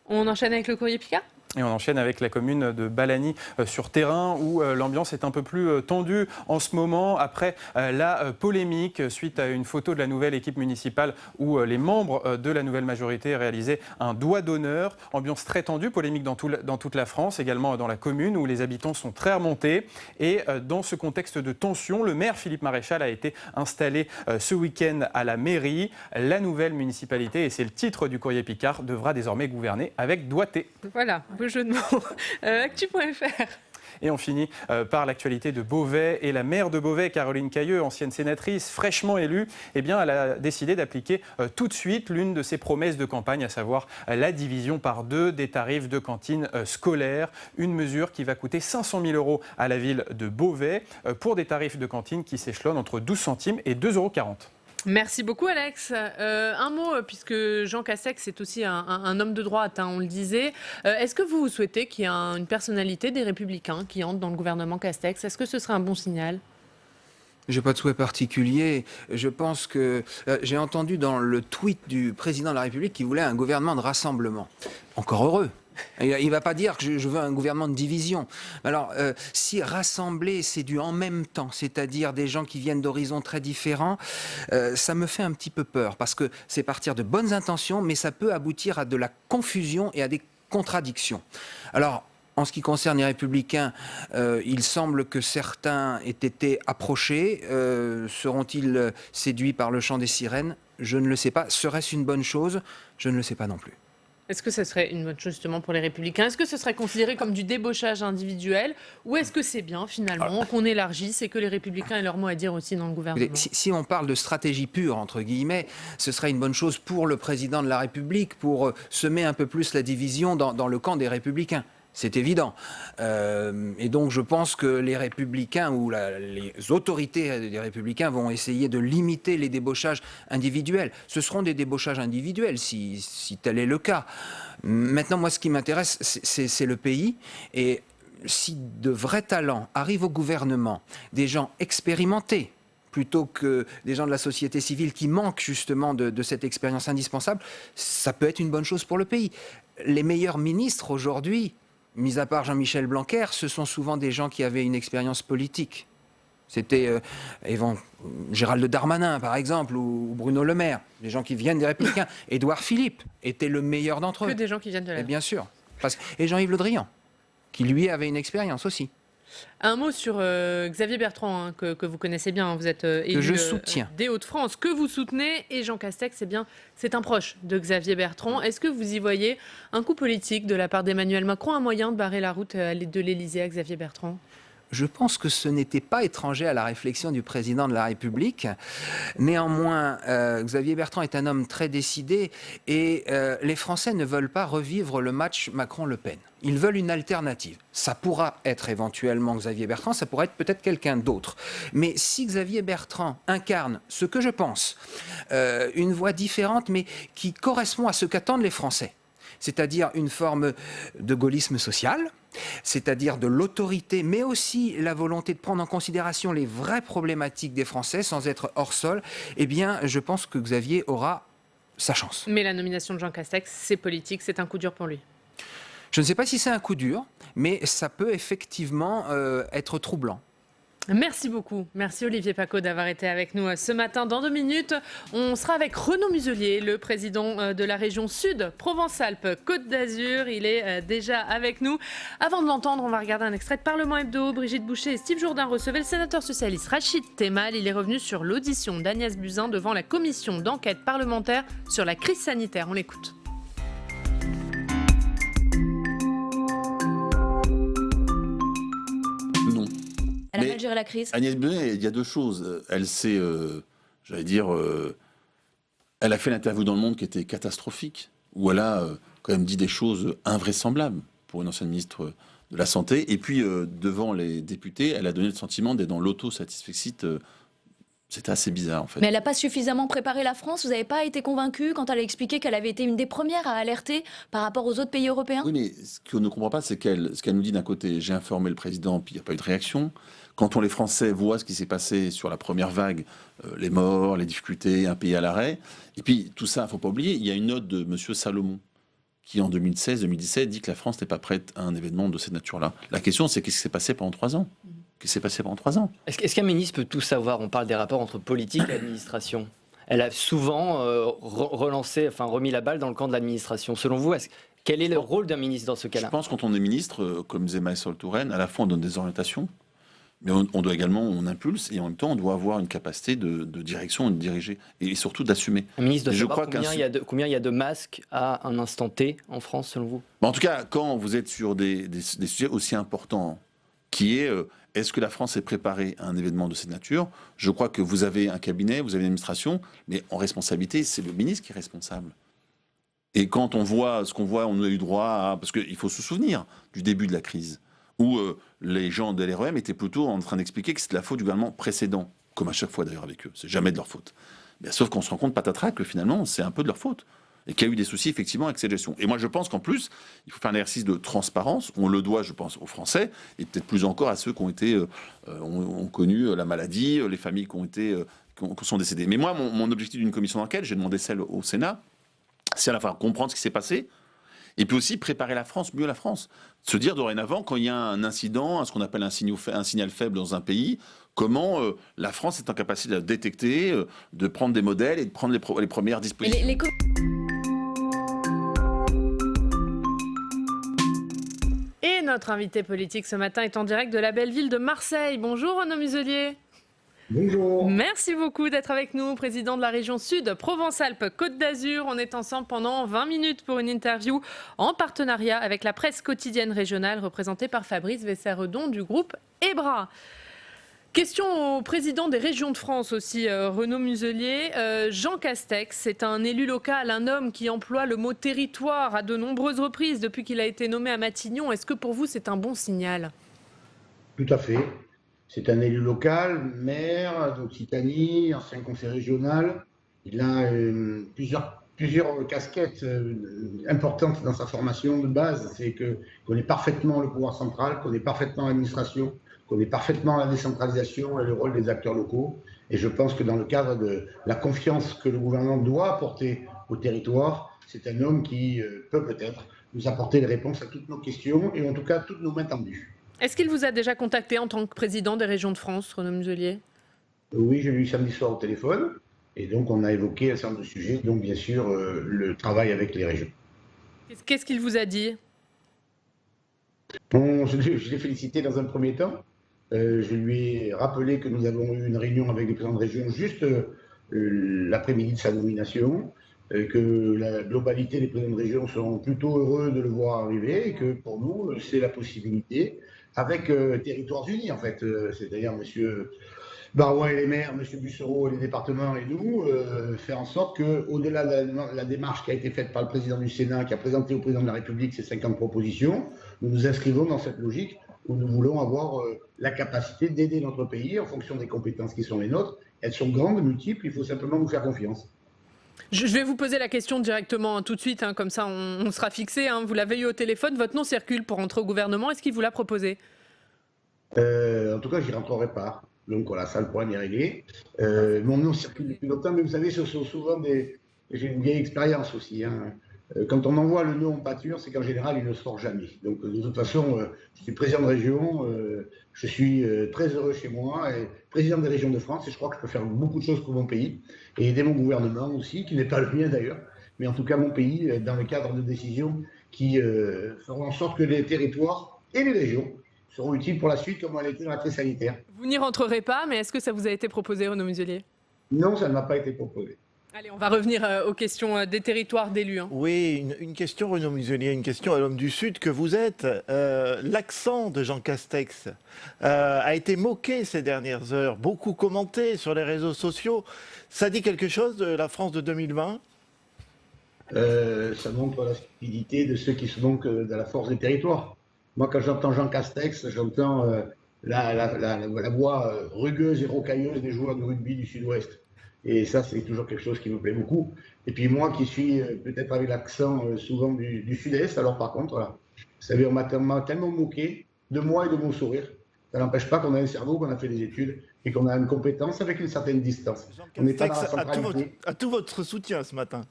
S1: On enchaîne avec le courrier Picard ?
S2: Et on enchaîne avec la commune de Balagny sur Terrain où l'ambiance est un peu plus tendue en ce moment après la polémique suite à une photo de la nouvelle équipe municipale où les membres de la nouvelle majorité réalisaient un doigt d'honneur. Ambiance très tendue, polémique dans toute la France, également dans la commune où les habitants sont très remontés. Et dans ce contexte de tension, le maire Philippe Maréchal a été installé ce week-end à la mairie. La nouvelle municipalité, et c'est le titre du courrier Picard, devra désormais gouverner avec doigté.
S1: Voilà. Beau jeu de mots. Actu.fr.
S2: Et on finit par l'actualité de Beauvais. Et la maire de Beauvais, Caroline Cayeux, ancienne sénatrice, fraîchement élue, eh bien, elle a décidé d'appliquer tout de suite l'une de ses promesses de campagne, à savoir la division par 2 des tarifs de cantine scolaire. Une mesure qui va coûter 500 000 € à la ville de Beauvais pour des tarifs de cantine qui s'échelonnent entre 12 centimes et 2,40 €.
S1: Merci beaucoup Alex. Un mot, puisque Jean Castex est aussi un homme de droite, on le disait. Est-ce que vous souhaitez qu'il y ait une personnalité des Républicains qui entre dans le gouvernement Castex ? Est-ce que ce serait un bon signal ?
S5: Je n'ai pas de souhait particulier. Je pense que j'ai entendu dans le tweet du président de la République qu'il voulait un gouvernement de rassemblement. Encore heureux. Il ne va pas dire que je veux un gouvernement de division. Alors, si rassembler, c'est du en même temps, c'est-à-dire des gens qui viennent d'horizons très différents, ça me fait un petit peu peur, parce que c'est partir de bonnes intentions, mais ça peut aboutir à de la confusion et à des contradictions. Alors, en ce qui concerne les Républicains, il semble que certains aient été approchés. Seront-ils séduits par le chant des sirènes ? Je ne le sais pas. Serait-ce une bonne chose ? Je ne le sais pas non plus.
S1: Est-ce que ce serait une bonne chose justement pour les Républicains ? Est-ce que ce serait considéré comme du débauchage individuel ? Ou est-ce que c'est bien finalement qu'on élargisse et que les Républicains aient leur mot à dire aussi dans le gouvernement ?
S5: Si on parle de stratégie pure, entre guillemets, ce serait une bonne chose pour le président de la République pour semer un peu plus la division dans le camp des Républicains. C'est évident. Et donc je pense que les Républicains ou les autorités des Républicains vont essayer de limiter les débauchages individuels. Ce seront des débauchages individuels si tel est le cas. Maintenant, moi, ce qui m'intéresse, c'est le pays. Et si de vrais talents arrivent au gouvernement, des gens expérimentés, plutôt que des gens de la société civile qui manquent justement de cette expérience indispensable, ça peut être une bonne chose pour le pays. Les meilleurs ministres aujourd'hui, mis à part Jean-Michel Blanquer, ce sont souvent des gens qui avaient une expérience politique. C'était Gérald Darmanin, par exemple, ou Bruno Le Maire, des gens qui viennent des Républicains. Édouard Philippe était le meilleur d'entre eux.
S1: Que des gens qui viennent de là.
S5: Et bien sûr. Et Jean-Yves Le Drian, qui lui avait une expérience aussi.
S1: Un mot sur Xavier Bertrand, que vous connaissez bien, vous êtes élu des Hauts-de-France, que vous soutenez, et Jean Castex, c'est un proche de Xavier Bertrand. Est-ce que vous y voyez un coup politique de la part d'Emmanuel Macron, un moyen de barrer la route de l'Élysée à Xavier Bertrand ?
S5: Je pense que ce n'était pas étranger à la réflexion du président de la République. Néanmoins, Xavier Bertrand est un homme très décidé et les Français ne veulent pas revivre le match Macron-Le Pen. Ils veulent une alternative. Ça pourra être éventuellement Xavier Bertrand, ça pourrait être peut-être quelqu'un d'autre. Mais si Xavier Bertrand incarne ce que je pense, une voix différente mais qui correspond à ce qu'attendent les Français, c'est-à-dire une forme de gaullisme social, c'est-à-dire de l'autorité, mais aussi la volonté de prendre en considération les vraies problématiques des Français sans être hors sol, eh bien, je pense que Xavier aura sa chance.
S1: Mais la nomination de Jean Castex, c'est politique, c'est un coup dur pour lui.
S5: Je ne sais pas si c'est un coup dur, mais ça peut effectivement être troublant.
S1: Merci beaucoup. Merci Olivier Paccaud d'avoir été avec nous ce matin. Dans 2 minutes, on sera avec Renaud Muselier, le président de la région Sud Provence-Alpes-Côte d'Azur. Il est déjà avec nous. Avant de l'entendre, on va regarder un extrait de Parlement Hebdo. Brigitte Boucher et Steve Jourdain recevaient le sénateur socialiste Rachid Temal. Il est revenu sur l'audition d'Agnès Buzyn devant la commission d'enquête parlementaire sur la crise sanitaire. On l'écoute.
S7: Elle a mal géré la crise.
S8: Agnès Buzyn, il y a 2 choses. Elle s'est, elle a fait l'interview dans Le Monde qui était catastrophique, où elle a quand même dit des choses invraisemblables pour une ancienne ministre de la Santé. Et puis, devant les députés, elle a donné le sentiment d'être dans l'autosatisfecit C'était assez bizarre, en fait.
S7: Mais elle n'a pas suffisamment préparé la France. Vous n'avez pas été convaincu quand elle a expliqué qu'elle avait été une des premières à alerter par rapport aux autres pays européens?
S8: Oui, mais ce qu'on ne comprend pas, c'est ce qu'elle nous dit d'un côté, j'ai informé le président, puis il n'y a pas eu de réaction. Quand les Français voient ce qui s'est passé sur la première vague, les morts, les difficultés, un pays à l'arrêt, et puis tout ça, il ne faut pas oublier, il y a une note de M. Salomon, qui en 2016-2017 dit que la France n'est pas prête à un événement de cette nature-là. La question, c'est qu'est-ce qui s'est passé pendant 3 ans? Qu'est-ce qui s'est passé pendant 3 ans?
S9: Est-ce qu'un ministre peut tout savoir? On parle des rapports entre politique et administration. Elle a souvent remis la balle dans le camp de l'administration. Selon vous, quel est le rôle d'un ministre dans ce cas-là?
S8: Je pense que quand on est ministre, comme disait Maïsol Touraine, à la fois on donne des orientations, mais on doit également, on impulse, et en même temps on doit avoir une capacité de direction, de diriger, et surtout d'assumer.
S9: Un ministre doit savoir combien il y a de masques à un instant T en France, selon vous?
S8: En tout cas, quand vous êtes sur des sujets aussi importants, qui est est-ce que la France est préparée à un événement de cette nature? Je crois que vous avez un cabinet, vous avez une administration, mais en responsabilité, c'est le ministre qui est responsable. Et quand on voit ce qu'on voit, on a eu droit à... Parce qu'il faut se souvenir du début de la crise, où les gens de l'REM étaient plutôt en train d'expliquer que c'était la faute du gouvernement précédent, comme à chaque fois d'ailleurs avec eux. C'est jamais de leur faute. Bien, sauf qu'on se rend compte, patatras, que finalement, c'est un peu de leur faute. Et qu'il y a eu des soucis, effectivement, avec cette gestion. Et moi, je pense qu'en plus, il faut faire un exercice de transparence. On le doit, je pense, aux Français, et peut-être plus encore à ceux qui ont connu la maladie, les familles qui sont décédées. Mais moi, mon objectif d'une commission d'enquête, j'ai demandé celle au Sénat, c'est à la fois comprendre ce qui s'est passé, et puis aussi préparer la France, mieux la France. Se dire dorénavant, quand il y a un incident, ce qu'on appelle un signal faible dans un pays, comment la France est en capacité de détecter, de prendre des modèles et de prendre les premières dispositions.
S1: Et notre invité politique ce matin est en direct de la belle ville de Marseille. Bonjour Renaud Muselier.
S10: Bonjour.
S1: Merci beaucoup d'être avec nous, président de la région Sud Provence-Alpes-Côte d'Azur. On est ensemble pendant 20 minutes pour une interview en partenariat avec la presse quotidienne régionale représentée par Fabrice Vesser-Redon du groupe EBRA. Question au président des régions de France aussi, Renaud Muselier. Jean Castex, c'est un élu local, un homme qui emploie le mot territoire à de nombreuses reprises depuis qu'il a été nommé à Matignon. Est-ce que pour vous c'est un bon signal?
S10: Tout à fait. C'est un élu local, maire d'Occitanie, ancien conseil régional. Il a plusieurs casquettes importantes dans sa formation de base. C'est qu'il connaît parfaitement le pouvoir central, connaît parfaitement l'administration, connaît parfaitement la décentralisation et le rôle des acteurs locaux. Et je pense que dans le cadre de la confiance que le gouvernement doit apporter au territoire, c'est un homme qui peut peut-être nous apporter les réponses à toutes nos questions et en tout cas toutes nos mains tendues.
S1: Est-ce qu'il vous a déjà contacté en tant que président des régions de France, Renaud Muselier?
S10: Oui, je l'ai eu samedi soir au téléphone. Et donc, on a évoqué un certain nombre de sujets, donc bien sûr, le travail avec les régions.
S1: Qu'est-ce qu'il vous a dit?
S10: Bon, je l'ai félicité dans un premier temps. Je lui ai rappelé que nous avons eu une réunion avec les présidents de région juste l'après-midi de sa nomination, que la globalité des présidents de région seront plutôt heureux de le voir arriver et que pour nous, c'est la possibilité, avec Territoires Unis en fait, c'est-à-dire M. Barois et les maires, M. Bussereau et les départements et nous, faire en sorte qu'au-delà de la démarche qui a été faite par le président du Sénat, qui a présenté au président de la République ses 50 propositions, nous nous inscrivons dans cette logique où nous voulons avoir la capacité d'aider notre pays en fonction des compétences qui sont les nôtres. Elles sont grandes, multiples, il faut simplement nous faire confiance.
S1: Je vais vous poser la question directement tout de suite, comme ça on sera fixé. Vous l'avez eu au téléphone, votre nom circule pour entrer au gouvernement. Est-ce qu'il vous l'a proposé?
S10: En tout cas, j'y rentrerai pas. Donc voilà, ça, le problème est réglé. Mon nom circule depuis longtemps, mais vous savez, ce sont souvent j'ai une vieille expérience aussi. Quand on envoie le nom en pâture, c'est qu'en général, il ne sort jamais. Donc de toute façon, je suis président de région, je suis très heureux chez moi, et président des régions de France, et je crois que je peux faire beaucoup de choses pour mon pays, et aider mon gouvernement aussi, qui n'est pas le mien d'ailleurs, mais en tout cas mon pays, dans le cadre de décisions qui feront en sorte que les territoires et les régions seront utiles pour la suite, comme on l'a été dans la crise sanitaire.
S1: Vous n'y rentrerez pas, mais est-ce que ça vous a été proposé, Renaud Muselier?
S10: Non, ça ne m'a pas été proposé.
S1: Allez, on va revenir aux questions des territoires d'élus.
S11: Oui, une question, Renaud Muselier, une question à l'homme du Sud que vous êtes. L'accent de Jean Castex a été moqué ces dernières heures, beaucoup commenté sur les réseaux sociaux. Ça dit quelque chose de la France de 2020 ?
S10: Ça montre la stupidité de ceux qui se moquent de la force des territoires. Moi, quand j'entends Jean Castex, j'entends la voix rugueuse et rocailleuse des joueurs de rugby du Sud-Ouest. Et ça, c'est toujours quelque chose qui me plaît beaucoup. Et puis moi qui suis peut-être avec l'accent souvent du Sud-Est, alors par contre, voilà, vous savez, on m'a tellement moqué de moi et de mon sourire. Ça n'empêche pas qu'on a un cerveau, qu'on a fait des études et qu'on a une compétence avec une certaine distance.
S11: On n'est pas dans la centralité. À tout votre soutien ce matin.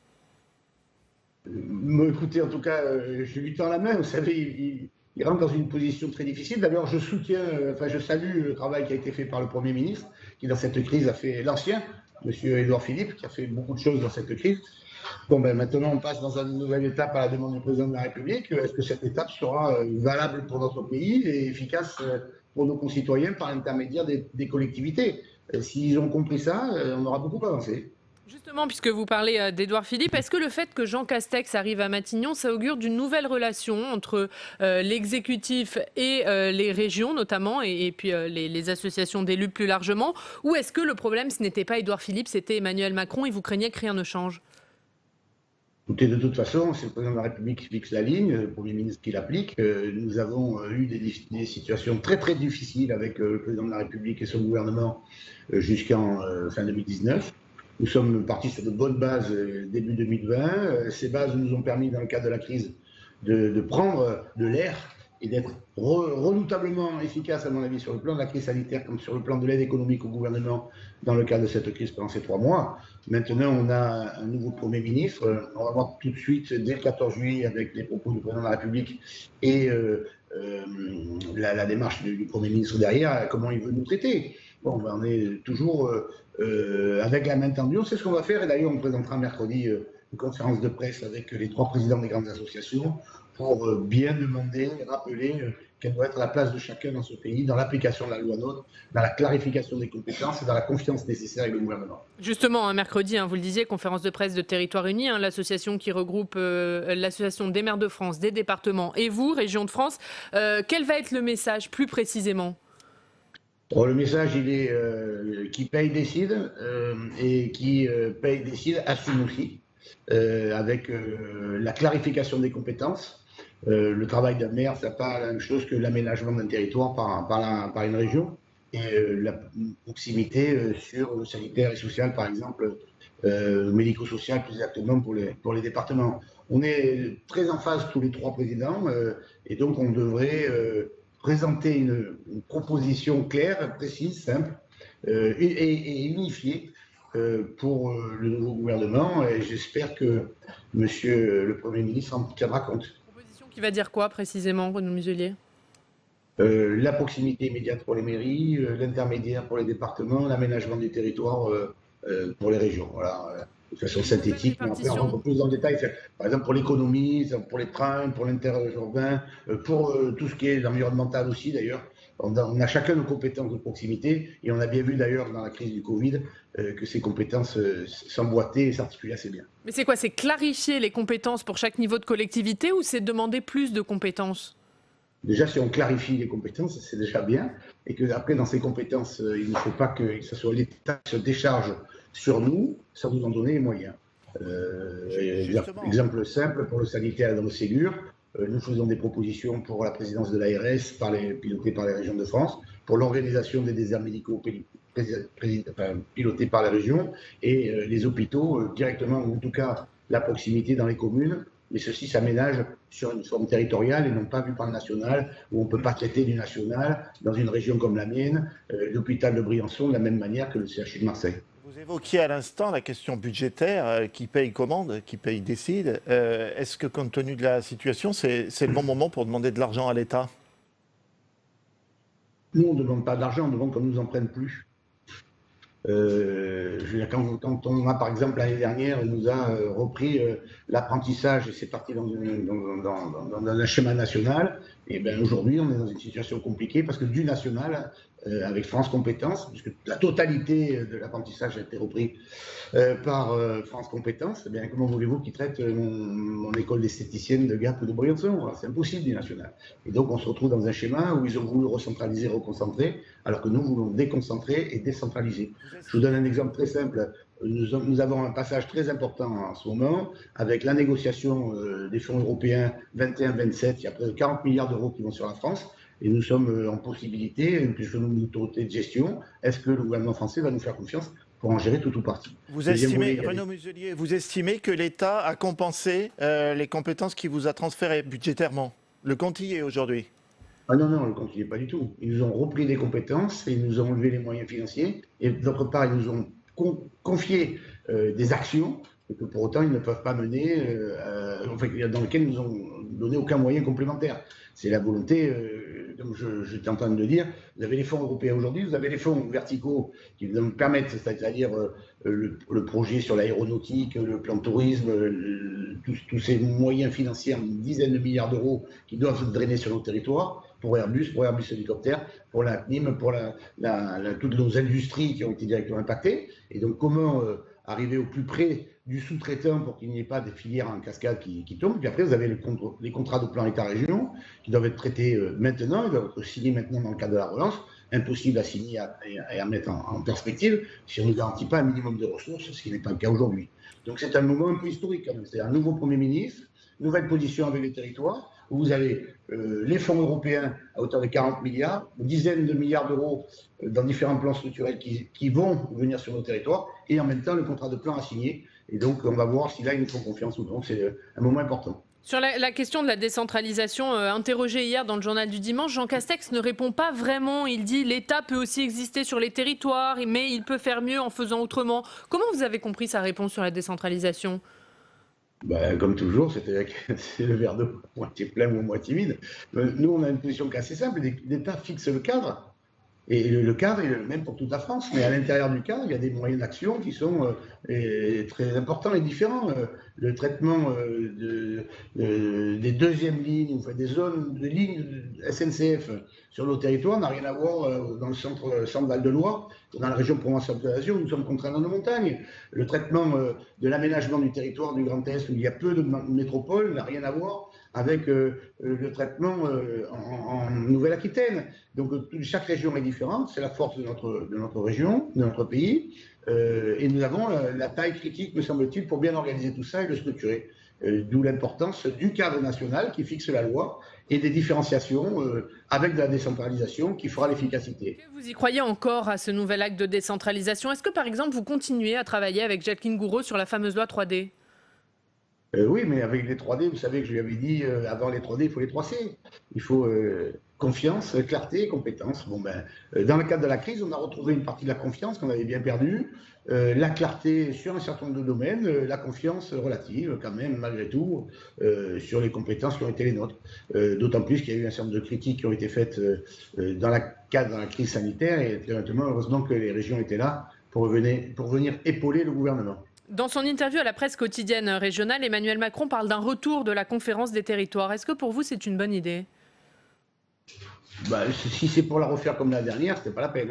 S10: Écoutez, en tout cas, je lui tends la main. Vous savez, il rentre dans une position très difficile. D'abord, je salue le travail qui a été fait par le Premier ministre, qui dans cette crise a fait l'ancien, M. Édouard Philippe, qui a fait beaucoup de choses dans cette crise. Bon, maintenant, on passe dans une nouvelle étape à la demande du président de la République. Est-ce que cette étape sera valable pour notre pays et efficace pour nos concitoyens par l'intermédiaire des collectivités? S'ils ont compris ça, on aura beaucoup avancé.
S1: Justement, puisque vous parlez d'Édouard Philippe, est-ce que le fait que Jean Castex arrive à Matignon, ça augure d'une nouvelle relation entre l'exécutif et les régions notamment, et puis les associations d'élus plus largement? Ou est-ce que le problème, ce n'était pas Édouard Philippe, c'était Emmanuel Macron et vous craignez que rien ne change?
S10: Écoutez, de toute façon, c'est le président de la République qui fixe la ligne, le Premier ministre qui l'applique. Nous avons eu des situations très très difficiles avec le président de la République et son gouvernement jusqu'en fin 2019. Nous sommes partis sur de bonnes bases début 2020. Ces bases nous ont permis, dans le cadre de la crise, de prendre de l'air et d'être redoutablement efficaces, à mon avis, sur le plan de la crise sanitaire comme sur le plan de l'aide économique au gouvernement dans le cadre de cette crise pendant ces 3 mois. Maintenant, on a un nouveau Premier ministre. On va voir tout de suite, dès le 14 juillet, avec les propos du président de la République et la démarche du Premier ministre derrière, comment il veut nous traiter. Bon, on est toujours avec la main tendue. On sait ce qu'on va faire. Et d'ailleurs, on présentera mercredi une conférence de presse avec les 3 présidents des grandes associations pour bien demander, rappeler quelle doit être la place de chacun dans ce pays, dans l'application de la loi NOTRe, dans la clarification des compétences et dans la confiance nécessaire avec le gouvernement.
S1: Justement, mercredi, vous le disiez, conférence de presse de Territoires Unis, l'association qui regroupe l'association des maires de France, des départements et vous, Région de France. Quel va être le message plus précisément ?
S10: Le message, il est qui paye décide et qui paye décide assume aussi, avec la clarification des compétences. Le travail d'un maire, ce n'est pas la même chose que l'aménagement d'un territoire par une région. Et la proximité sur le sanitaire et social, par exemple, médico-social plus exactement pour les départements. On est très en phase tous les 3 présidents et donc on devrait présenter une proposition claire, précise, simple et unifiée pour le nouveau gouvernement. Et j'espère que Monsieur le Premier ministre en tiendra compte.
S1: Proposition qui va dire quoi précisément, Renaud Muselier ?
S10: La proximité immédiate pour les mairies, l'intermédiaire pour les départements, l'aménagement du territoire pour les régions. Voilà, de façon synthétique, mais après on rentre plus dans le détail. Par exemple pour l'économie, pour les trains, pour l'interurbain, pour tout ce qui est l'environnemental aussi d'ailleurs. On a chacun nos compétences de proximité et on a bien vu d'ailleurs dans la crise du Covid que ces compétences s'emboîtaient et s'articulaient assez bien.
S1: Mais c'est quoi? C'est clarifier les compétences pour chaque niveau de collectivité ou c'est demander plus de compétences?
S10: Déjà, si on clarifie les compétences, c'est déjà bien. Et qu'après, dans ces compétences, il ne faut pas que ce soit l'État qui se décharge sur nous sans nous en donner les moyens. Exemple simple, pour le sanitaire dans le Ségur, nous faisons des propositions pour la présidence de l'ARS pilotée par les régions de France, pour l'organisation des déserts médicaux pilotés par les régions, et les hôpitaux directement, ou en tout cas la proximité dans les communes. Mais ceci s'aménage sur une forme territoriale et non pas vu par le national, où on ne peut pas traiter du national dans une région comme la mienne, l'hôpital de Briançon, de la même manière que le CHU de Marseille.
S11: Vous évoquiez à l'instant la question budgétaire, qui paye commande, qui paye décide. Est-ce que compte tenu de la situation, c'est le bon moment pour demander de l'argent à l'État?
S10: Nous, on ne demande pas d'argent, on demande qu'on ne nous en prenne plus. Je veux dire, quand on a, par exemple, l'année dernière, on nous a repris l'apprentissage et c'est parti dans un schéma national, et bien aujourd'hui, on est dans une situation compliquée parce que du national, avec France Compétences, puisque la totalité de l'apprentissage a été repris par France Compétences, eh bien, comment voulez-vous qu'ils traitent mon école d'esthéticienne de Gap ou de Briançon? C'est impossible du national. Et donc, on se retrouve dans un schéma où ils ont voulu recentraliser, reconcentrer, alors que nous voulons déconcentrer et décentraliser. Je vous donne un exemple très simple. Nous avons un passage très important en ce moment avec la négociation des fonds européens 21-27. Il y a près de 40 milliards d'euros qui vont sur la France. Et nous sommes en possibilité, puisque nous sommes une autorité de gestion, est-ce que le gouvernement français va nous faire confiance pour en gérer tout ou partie?
S11: Vous estimez, Renaud Muselier, vous estimez que l'État a compensé les compétences qu'il vous a transférées budgétairement? Le compte y est aujourd'hui?
S10: Ah non, non, le compte n'y est pas du tout. Ils nous ont repris des compétences et ils nous ont enlevé les moyens financiers. Et d'autre part, ils nous ont confié des actions que pour autant ils ne peuvent pas mener, dans lesquelles ils nous ont donné aucun moyen complémentaire. C'est la volonté, comme j'étais en train de le dire, vous avez les fonds européens aujourd'hui, vous avez les fonds verticaux qui vous permettent, c'est-à-dire le projet sur l'aéronautique, le plan de tourisme, tous ces moyens financiers, une dizaine de milliards d'euros qui doivent se drainer sur nos territoires, pour Airbus Hélicoptère, pour la CNIM, pour toutes nos industries qui ont été directement impactées. Et donc comment arriver au plus près du sous-traitant pour qu'il n'y ait pas des filières en cascade qui tombent. Puis après, vous avez les contrats de plan État-région qui doivent être traités maintenant, ils doivent être signés maintenant dans le cadre de la relance. Impossible à signer et à mettre en perspective si on ne garantit pas un minimum de ressources, ce qui n'est pas le cas aujourd'hui. Donc c'est un moment un peu historique. C'est un nouveau Premier ministre, nouvelle position avec les territoires, où vous avez les fonds européens à hauteur de 40 milliards, une dizaine de milliards d'euros dans différents plans structurels qui vont venir sur nos territoires, et en même temps le contrat de plan à signer. Et donc on va voir si là ils nous font confiance ou non. C'est un moment important.
S1: Sur la question de la décentralisation, interrogé hier dans le journal du dimanche, Jean Castex ne répond pas vraiment. Il dit l'État peut aussi exister sur les territoires, mais il peut faire mieux en faisant autrement. Comment vous avez compris sa réponse sur la décentralisation ?
S10: Comme toujours, c'est le verre de moitié plein ou moitié vide. Nous, on a une position qui est assez simple. L'État fixe le cadre. Et le cadre est le même pour toute la France. Mais à l'intérieur du cadre, il y a des moyens d'action qui sont très importants et différents. Le traitement des deuxièmes lignes, enfin des zones de lignes SNCF sur nos territoires n'a rien à voir dans le centre Val de Loire, dans la région Provence-Alpes-Côte d'Azur, nous sommes contraints dans nos montagnes. Le traitement de l'aménagement du territoire du Grand Est, où il y a peu de métropoles, n'a rien à voir avec le traitement en Nouvelle-Aquitaine. Donc chaque région est différente, c'est la force de notre région, de notre pays, et nous avons la taille critique, me semble-t-il, pour bien organiser tout ça et le structurer. D'où l'importance du cadre national qui fixe la loi et des différenciations avec de la décentralisation qui fera l'efficacité.
S1: Vous y croyez encore à ce nouvel acte de décentralisation? Est-ce que par exemple vous continuez à travailler avec Jacqueline Gouraud sur la fameuse loi 3D?
S10: Oui, mais avec les 3D, vous savez que je lui avais dit, avant les 3D, il faut les 3C. Il faut confiance, clarté et compétence. Dans le cadre de la crise, on a retrouvé une partie de la confiance qu'on avait bien perdue, la clarté sur un certain nombre de domaines, la confiance relative quand même, malgré tout, sur les compétences qui ont été les nôtres. D'autant plus qu'il y a eu un certain nombre de critiques qui ont été faites dans le cadre de la crise sanitaire, et heureusement que les régions étaient là pour venir épauler le gouvernement.
S1: Dans son interview à la presse quotidienne régionale, Emmanuel Macron parle d'un retour de la conférence des territoires. Est-ce que pour vous, c'est une bonne idée?
S10: Si c'est pour la refaire comme la dernière, c'était pas la peine.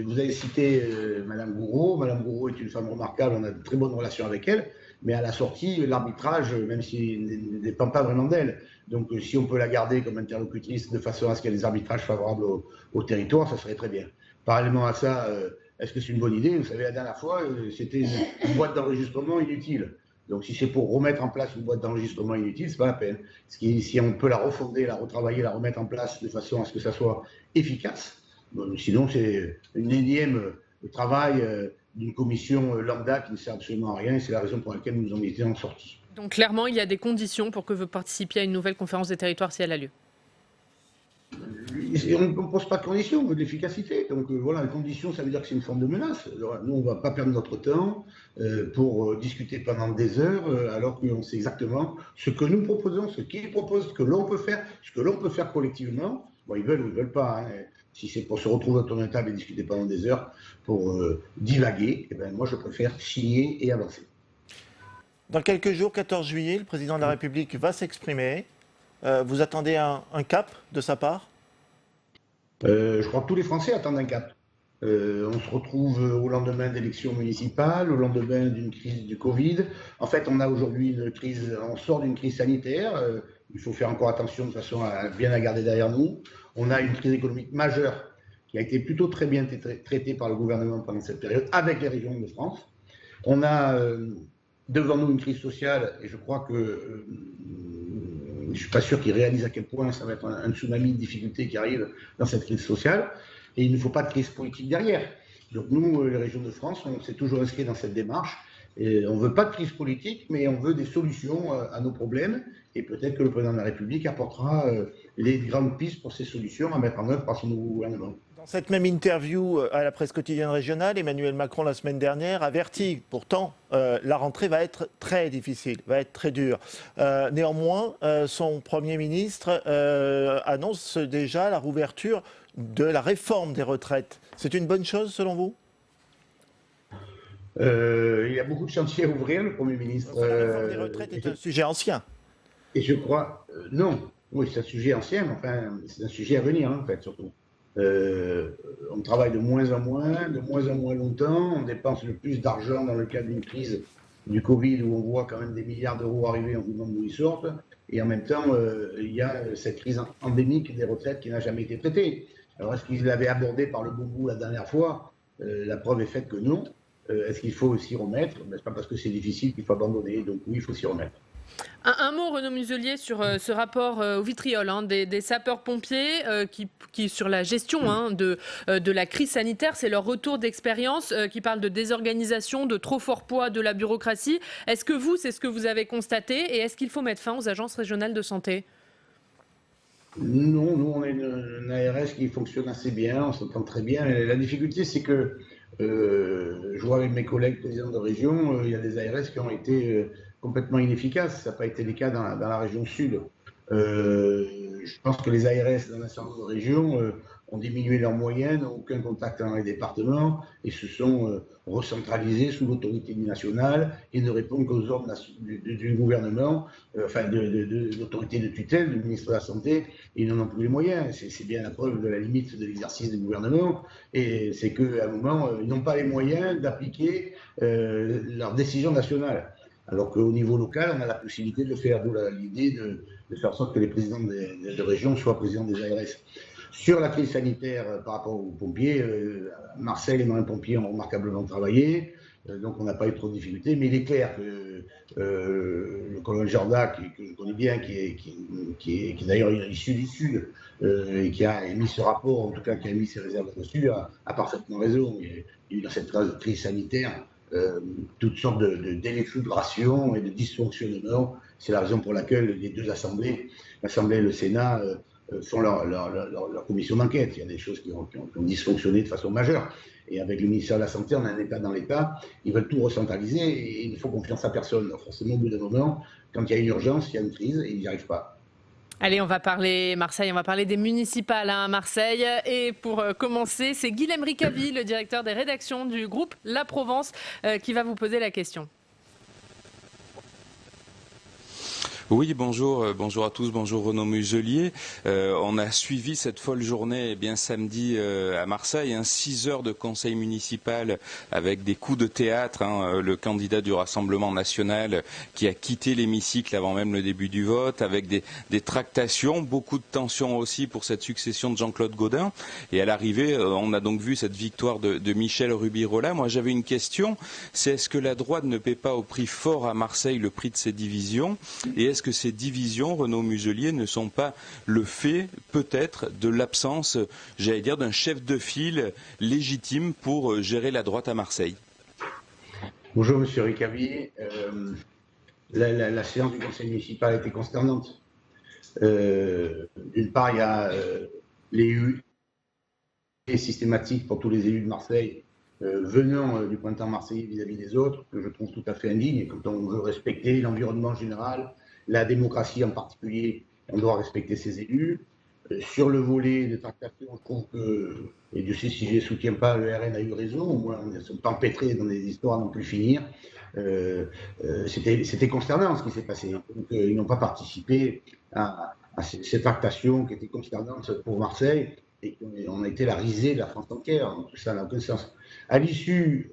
S10: Vous avez cité Madame Gouraud. Madame Gouraud est une femme remarquable, on a de très bonnes relations avec elle, mais à la sortie, l'arbitrage, même s'il ne dépend pas vraiment d'elle. Donc si on peut la garder comme interlocutrice de façon à ce qu'il y ait des arbitrages favorables au territoire, ça serait très bien. Parallèlement à ça, est-ce que c'est une bonne idée? Vous savez, la dernière fois, c'était une boîte d'enregistrement inutile. Donc si c'est pour remettre en place une boîte d'enregistrement inutile, c'est pas la peine. Si on peut la refonder, la retravailler, la remettre en place de façon à ce que ça soit efficace, sinon c'est une énième travail d'une commission lambda qui ne sert absolument à rien, et c'est la raison pour laquelle nous en étions sortis.
S1: Donc clairement, il y a des conditions pour que vous participiez à une nouvelle conférence des territoires si elle a lieu.
S10: On ne pose pas de conditions, on veut de l'efficacité. Donc voilà, les conditions, ça veut dire que c'est une forme de menace. Alors, nous, on ne va pas perdre notre temps pour discuter pendant des heures, alors qu'on sait exactement ce que nous proposons, ce qu'ils proposent, ce que l'on peut faire collectivement. Bon, ils veulent ou ils ne veulent pas. Hein. Si c'est pour se retrouver autour d'une table et discuter pendant des heures pour divaguer, moi, je préfère signer et avancer.
S11: Dans quelques jours, 14 juillet, le président de la République va s'exprimer. Vous attendez un cap de sa part?
S10: Je crois que tous les Français attendent un cap. On se retrouve au lendemain d'élections municipales, au lendemain d'une crise du Covid. En fait, on a aujourd'hui une crise, on sort d'une crise sanitaire. Il faut faire encore attention de façon à bien la garder derrière nous. On a une crise économique majeure qui a été plutôt très bien traitée par le gouvernement pendant cette période avec les régions de France. On a devant nous une crise sociale, et je crois que ne suis pas sûr qu'ils réalisent à quel point ça va être un tsunami de difficultés qui arrive dans cette crise sociale. Et il ne faut pas de crise politique derrière. Donc nous, les régions de France, on s'est toujours inscrit dans cette démarche. Et on ne veut pas de crise politique, mais on veut des solutions à nos problèmes. Et peut-être que le président de la République apportera les grandes pistes pour ces solutions à mettre en œuvre par son nouveau gouvernement.
S11: Dans cette même interview à la presse quotidienne régionale, Emmanuel Macron, la semaine dernière, avertit pourtant la rentrée va être très difficile, va être très dure. Néanmoins, son Premier ministre annonce déjà la rouverture de la réforme des retraites. C'est une bonne chose selon vous ?
S10: Il y a beaucoup de chantiers à ouvrir, le Premier ministre.
S11: La réforme des retraites est un sujet ancien.
S10: Et je crois, non, oui, c'est un sujet ancien, mais enfin, c'est un sujet à venir, en fait, surtout. On travaille de moins en moins longtemps, on dépense le plus d'argent dans le cadre d'une crise du Covid, où on voit quand même des milliards d'euros arriver, on vous demande d'où ils sortent, et en même temps, il y a cette crise endémique des retraites qui n'a jamais été traitée. Alors, est-ce qu'ils l'avaient abordé par le bon bout la dernière fois ? La preuve est faite que non. Est-ce qu'il faut s'y remettre ? C'est pas parce que c'est difficile qu'il faut abandonner, donc oui, il faut s'y remettre.
S1: Un mot, Renaud Muselier, sur ce rapport au vitriol des sapeurs-pompiers qui, sur la gestion de la crise sanitaire, c'est leur retour d'expérience qui parle de désorganisation, de trop fort poids de la bureaucratie. Est-ce que c'est ce que vous avez constaté et est-ce qu'il faut mettre fin aux agences régionales de santé ?
S10: Non, nous on a une ARS qui fonctionne assez bien, on s'entend très bien. Et la difficulté, c'est que je vois avec mes collègues présidents de région, il y a des ARS qui ont été complètement inefficaces. Ça n'a pas été le cas dans la région sud. Je pense que les ARS dans un certain nombre de régions ont diminué leurs moyens, n'ont aucun contact dans les départements et se sont recentralisés sous l'autorité nationale et ne répondent qu'aux ordres du gouvernement, enfin de l'autorité de tutelle, du ministre de la Santé. Ils n'en ont plus les moyens. C'est bien la preuve de la limite de l'exercice du gouvernement. Et c'est qu'à un moment, ils n'ont pas les moyens d'appliquer leurs décisions nationales. Alors qu'au niveau local, on a la possibilité de le faire, d'où l'idée de faire en sorte que les présidents de région soient présidents des ARS. Sur la crise sanitaire par rapport aux pompiers, Marseille, les marins-pompiers ont remarquablement travaillé, donc on n'a pas eu trop de difficultés, mais il est clair que le colonel Jorda, que je connais bien, qui est d'ailleurs issu du Sud, et qui a émis ce rapport, en tout cas qui a émis ses réserves dessus, a parfaitement raison. Il y a eu dans cette crise sanitaire toutes sortes de déflugrations et de dysfonctionnements. C'est la raison pour laquelle les deux assemblées, l'Assemblée et le Sénat, font leur commission d'enquête. Il y a des choses qui ont dysfonctionné de façon majeure. Et avec le ministère de la Santé, on a un État dans l'État. Ils veulent tout recentraliser et il ne faut confiance à personne. Alors forcément, au bout d'un moment, quand il y a une urgence, il y a une crise et ils n'y arrivent pas.
S1: Allez, on va parler Marseille, on va parler des municipales à Marseille. Et pour commencer, c'est Guilhem Ricavi, le directeur des rédactions du groupe La Provence, qui va vous poser la question.
S12: Oui, bonjour à tous, bonjour Renaud Muselier. On a suivi cette folle journée samedi à Marseille, 6 heures de conseil municipal avec des coups de théâtre, le candidat du Rassemblement national qui a quitté l'hémicycle avant même le début du vote, avec des tractations, beaucoup de tensions aussi pour cette succession de Jean-Claude Gaudin. Et à l'arrivée, on a donc vu cette victoire de Michel Rubirola. Moi j'avais une question, c'est est-ce que la droite ne paie pas au prix fort à Marseille le prix de ses divisions ? Et est-ce que ces divisions, Renaud Muselier, ne sont pas le fait, peut-être, de l'absence, j'allais dire, d'un chef de file légitime pour gérer la droite à Marseille ?
S10: Bonjour, monsieur Ricavi. La séance du conseil municipal a été consternante. D'une part, il y a les systématiques pour tous les élus de Marseille venant du printemps marseillais vis-à-vis des autres, que je trouve tout à fait indigne. Quand on veut respecter l'environnement général, la démocratie en particulier, on doit respecter ses élus. Sur le volet de tractation, je trouve que, et Dieu sait si je ne soutiens pas, le RN a eu raison, au moins on ne sont pas empêtrés dans des histoires à non plus finir. C'était consternant ce qui s'est passé. Donc, ils n'ont pas participé à ces tractations qui étaient consternantes pour Marseille et on a été la risée de la France entière. Tout ça n'a aucun sens. À l'issue,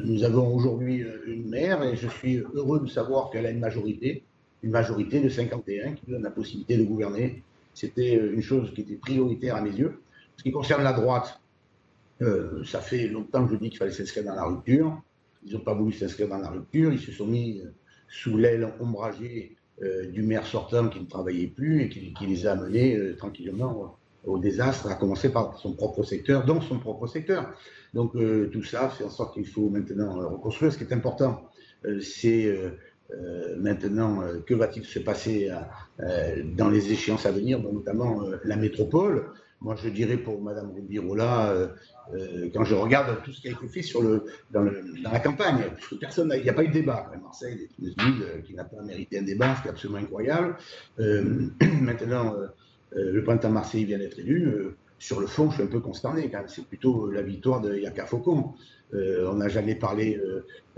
S10: nous avons aujourd'hui une maire et je suis heureux de savoir qu'elle a une majorité de 51 qui donne la possibilité de gouverner. C'était une chose qui était prioritaire à mes yeux. Ce qui concerne la droite, ça fait longtemps que je dis qu'il fallait s'inscrire dans la rupture. Ils n'ont pas voulu s'inscrire dans la rupture. Ils se sont mis sous l'aile ombragée du maire sortant qui ne travaillait plus et qui les a amenés tranquillement au désastre, à commencer par son propre secteur, dans son propre secteur. Donc tout ça fait en sorte qu'il faut maintenant reconstruire. Ce qui est important, c'est maintenant que va-t-il se passer dans les échéances à venir, notamment la métropole. Moi, je dirais pour Mme Rubirola, quand je regarde tout ce qui a été fait dans la campagne, personne, il n'y a pas eu de débat. Marseille est une ville qui n'a pas mérité un débat, c'est absolument incroyable. Maintenant, le printemps Marseille vient d'être élu. Sur le fond, je suis un peu consterné quand même. C'est plutôt la victoire de Yaka Faucon. On n'a jamais parlé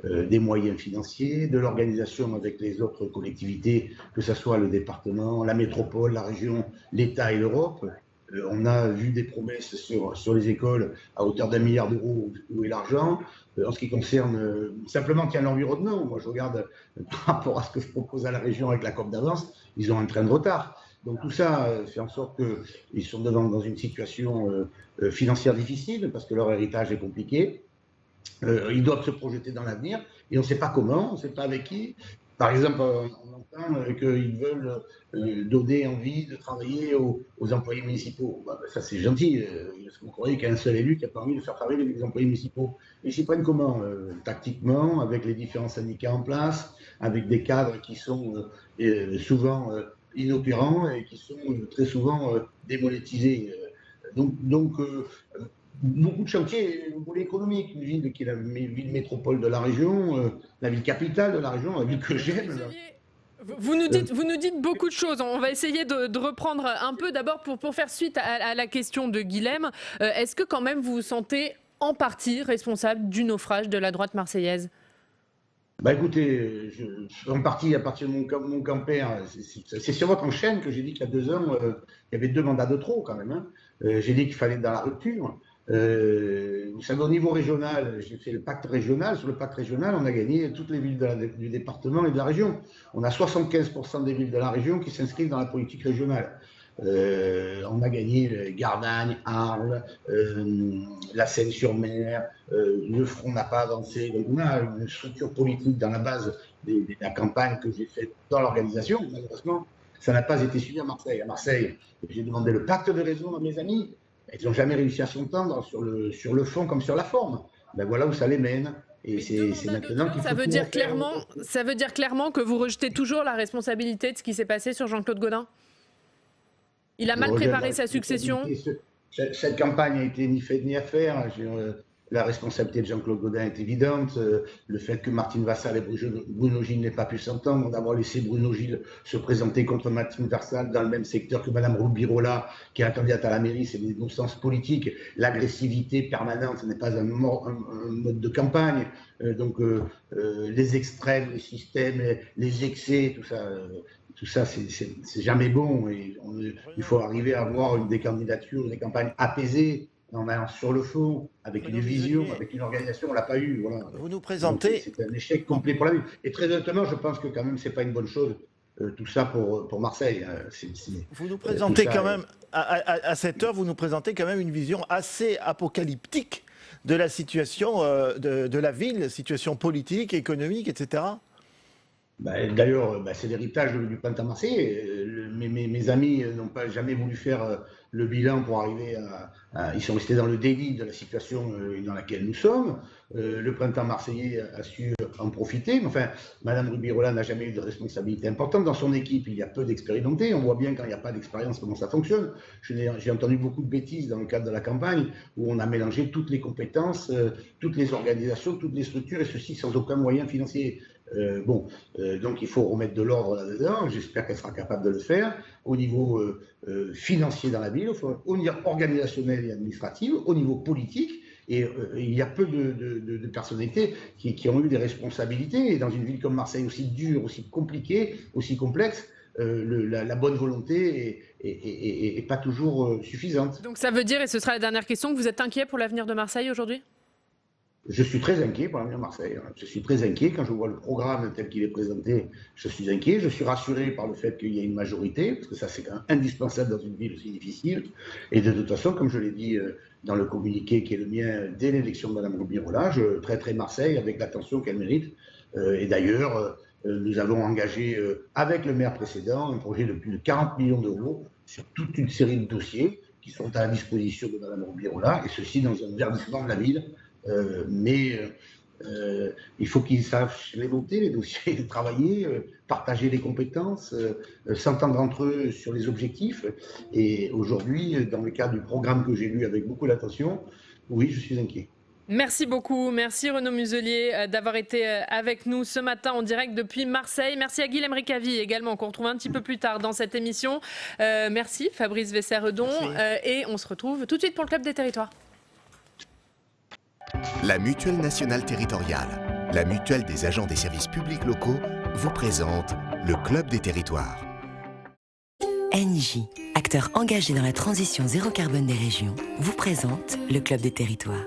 S10: des moyens financiers, de l'organisation avec les autres collectivités, que ce soit le département, la métropole, la région, l'État et l'Europe. On a vu des promesses sur les écoles à hauteur d'1 milliard d'euros. Où est l'argent? En ce qui concerne simplement l'environnement, moi je regarde par rapport à ce que je propose à la région avec la COP d'avance, ils ont un train de retard. Donc tout ça fait en sorte qu'ils sont dans une situation financière difficile parce que leur héritage est compliqué. Ils doivent se projeter dans l'avenir et on ne sait pas comment, on ne sait pas avec qui. Par exemple, on entend qu'ils veulent donner envie de travailler aux employés municipaux. Ça, c'est gentil. Est-ce que vous croyez qu'il y a un seul élu qui n'a pas envie de faire travailler les employés municipaux? Ils s'y prennent comment? Tactiquement, avec les différents syndicats en place, avec des cadres qui sont souvent inopérants et qui sont très souvent démonétisés. Donc beaucoup de chantiers au volet économique. Une ville qui est la ville métropole de la région, la ville capitale de la région, la ville que j'aime.
S1: Vous nous dites beaucoup de choses. On va essayer de reprendre un peu. D'abord, pour faire suite à la question de Guilhem, est-ce que quand même vous vous sentez en partie responsable du naufrage de la droite marseillaise?
S10: Écoutez, en partie, à partir de mon campère, c'est sur votre chaîne que j'ai dit qu'il y a 2 ans, il y avait 2 mandats de trop quand même. J'ai dit qu'il fallait être dans la rupture. Vous savez, au niveau régional, j'ai fait le pacte régional. Sur le pacte régional, on a gagné toutes les villes du département et de la région. On a 75% des villes de la région qui s'inscrivent dans la politique régionale. On a gagné Gardanne, Arles, la Seine-sur-Mer, le Front n'a pas avancé. Donc on a une structure politique dans la base de la campagne que j'ai faite dans l'organisation. Malheureusement, ça n'a pas été suivi à Marseille. À Marseille, j'ai demandé le pacte de raison à mes amis. Ils n'ont jamais réussi à s'entendre sur le fond comme sur la forme. Voilà où ça les mène. Et c'est maintenant qu'il faut
S1: ça veut dire clairement que vous rejetez toujours la responsabilité de ce qui s'est passé sur Jean-Claude Gaudin? Il a mal préparé sa succession?
S10: Cette campagne n'a été ni faite ni à faire. La responsabilité de Jean-Claude Gaudin est évidente. Le fait que Martine Vassal et Bruno Gilles n'aient pas pu s'entendre, d'avoir laissé Bruno Gilles se présenter contre Martine Vassal dans le même secteur que Mme Rubirola, qui est la candidate à la mairie, c'est des non-sens politiques. L'agressivité permanente, ce n'est pas un mode de campagne. Donc les extrêmes, les systèmes, les excès, tout ça, c'est jamais bon. Et il faut arriver à avoir des candidatures, des campagnes apaisées, en allant sur le fond, avec une vision, avec une organisation. On ne l'a pas eu. Voilà.
S11: Vous nous présentez...
S10: C'est un échec complet pour la ville. Et très honnêtement, je pense que quand même, ce n'est pas une bonne chose, tout ça pour Marseille.
S11: Vous nous présentez quand même, à cette heure, vous nous présentez quand même une vision assez apocalyptique de la situation de la ville, situation politique, économique, etc.
S10: D'ailleurs, c'est l'héritage du printemps marseillais. Mes amis n'ont pas jamais voulu faire le bilan pour arriver ils sont restés dans le déni de la situation dans laquelle nous sommes. Le printemps marseillais a su en profiter. Mais enfin, Mme Rubirola n'a jamais eu de responsabilité importante. Dans son équipe, il y a peu d'expérimentés. On voit bien quand il n'y a pas d'expérience comment ça fonctionne. J'ai entendu beaucoup de bêtises dans le cadre de la campagne où on a mélangé toutes les compétences, toutes les organisations, toutes les structures, et ceci sans aucun moyen financier. Donc il faut remettre de l'ordre là-dedans. J'espère qu'elle sera capable de le faire au niveau financier dans la ville, au niveau organisationnel et administratif, au niveau politique. Et il y a peu de personnalités qui ont eu des responsabilités. Et dans une ville comme Marseille, aussi dure, aussi compliquée, aussi complexe, la bonne volonté est pas toujours suffisante.
S1: Donc ça veut dire, et ce sera la dernière question, que vous êtes inquiet pour l'avenir de Marseille aujourd'hui ?
S10: Je suis très inquiet pour l'avenir de Marseille. Je suis très inquiet quand je vois le programme tel qu'il est présenté. Je suis inquiet. Je suis rassuré par le fait qu'il y ait une majorité, parce que ça c'est quand même indispensable dans une ville aussi difficile. Et de toute façon, comme je l'ai dit dans le communiqué qui est le mien dès l'élection de Mme Rubirola, je traiterai Marseille avec l'attention qu'elle mérite. Et d'ailleurs, Nous avons engagé, avec le maire précédent, un projet de plus de 40 millions d'euros sur toute une série de dossiers qui sont à la disposition de Mme Robirola, et ceci dans un verdissement de la ville. Il faut qu'ils sachent les monter, les dossiers, travailler, partager les compétences, s'entendre entre eux sur les objectifs. Et aujourd'hui, dans le cadre du programme que j'ai lu avec beaucoup d'attention, oui, je suis inquiet.
S1: Merci beaucoup, merci Renaud Muselier d'avoir été avec nous ce matin en direct depuis Marseille. Merci à Guilhem Ricavi également, qu'on retrouve un petit peu plus tard dans cette émission. Merci Fabrice Vesser-Redon, et on se retrouve tout de suite pour le Club des Territoires.
S13: La Mutuelle Nationale Territoriale, la mutuelle des agents des services publics locaux, vous présente le Club des Territoires.
S14: Engie, acteur engagé dans la transition zéro carbone des régions, vous présente le Club des Territoires.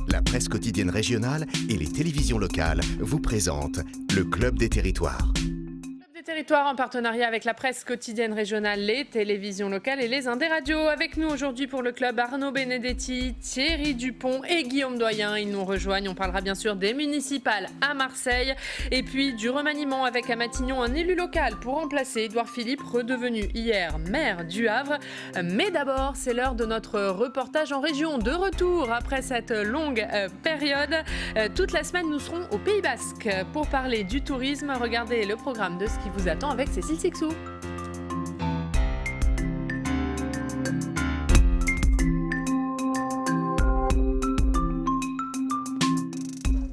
S13: La presse quotidienne régionale et les télévisions locales vous présentent le Club des Territoires.
S1: Territoire en partenariat avec la presse quotidienne régionale, les télévisions locales et les Indés Radio. Avec nous aujourd'hui pour le club, Arnaud Benedetti, Thierry Dupont et Guillaume Doyen. Ils nous rejoignent. On parlera bien sûr des municipales à Marseille et puis du remaniement avec à Matignon un élu local pour remplacer Édouard Philippe, redevenu hier maire du Havre. Mais d'abord, c'est l'heure de notre reportage en région. De retour après cette longue période. Toute la semaine, nous serons au Pays Basque pour parler du tourisme. Regardez le programme de ce qui vous attend avec Cécile Sixou.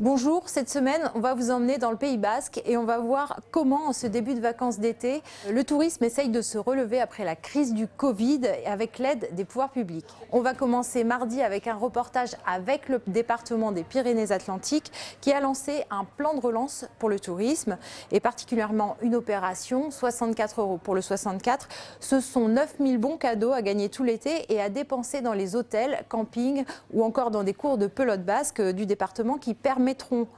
S15: Bonjour, cette semaine, on va vous emmener dans le Pays Basque et on va voir comment, en ce début de vacances d'été, le tourisme essaye de se relever après la crise du Covid avec l'aide des pouvoirs publics. On va commencer mardi avec un reportage avec le département des Pyrénées-Atlantiques qui a lancé un plan de relance pour le tourisme et particulièrement une opération, 64 € pour le 64. Ce sont 9000 bons cadeaux à gagner tout l'été et à dépenser dans les hôtels, campings ou encore dans des cours de pelote basque du département qui permettront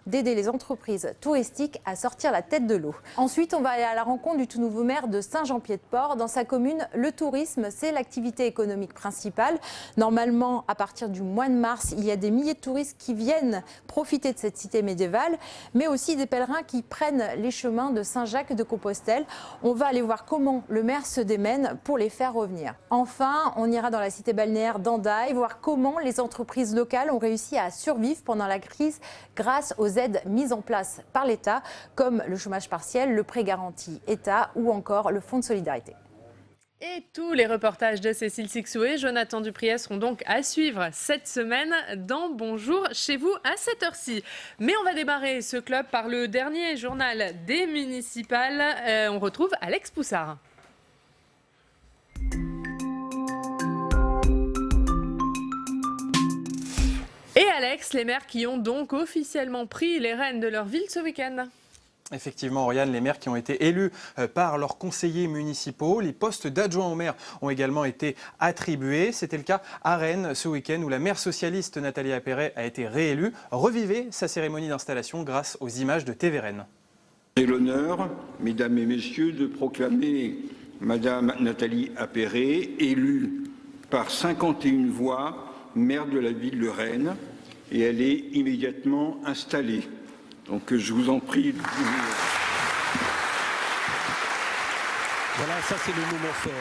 S15: d'aider les entreprises touristiques à sortir la tête de l'eau. Ensuite, on va aller à la rencontre du tout nouveau maire de Saint-Jean-Pied-de-Port. Dans sa commune, le tourisme, c'est l'activité économique principale. Normalement, à partir du mois de mars, il y a des milliers de touristes qui viennent profiter de cette cité médiévale, mais aussi des pèlerins qui prennent les chemins de Saint-Jacques-de-Compostelle. On va aller voir comment le maire se démène pour les faire revenir. Enfin, on ira dans la cité balnéaire d'Andaille, voir comment les entreprises locales ont réussi à survivre pendant la crise grâce aux aides mises en place par l'État, comme le chômage partiel, le prêt garanti État ou encore le fonds de solidarité.
S1: Et tous les reportages de Cécile Sixou et Jonathan Dupriez seront donc à suivre cette semaine dans Bonjour chez vous à cette heure-ci. Mais on va démarrer ce club par le dernier journal des municipales. On retrouve Alex Poussard. Et Alex, les maires qui ont donc officiellement pris les rênes de leur ville ce week-end.
S2: Effectivement, Oriane, les maires qui ont été élus par leurs conseillers municipaux, les postes d'adjoints au maire ont également été attribués. C'était le cas à Rennes ce week-end où la maire socialiste Nathalie Appéré a été réélue. Revivez sa cérémonie d'installation grâce aux images de TV Rennes.
S16: J'ai l'honneur, mesdames et messieurs, de proclamer madame Nathalie Appéré élue par 51 voix maire de la ville de Rennes et elle est immédiatement installée. Donc je vous en prie.
S17: Voilà, ça c'est le moment fort.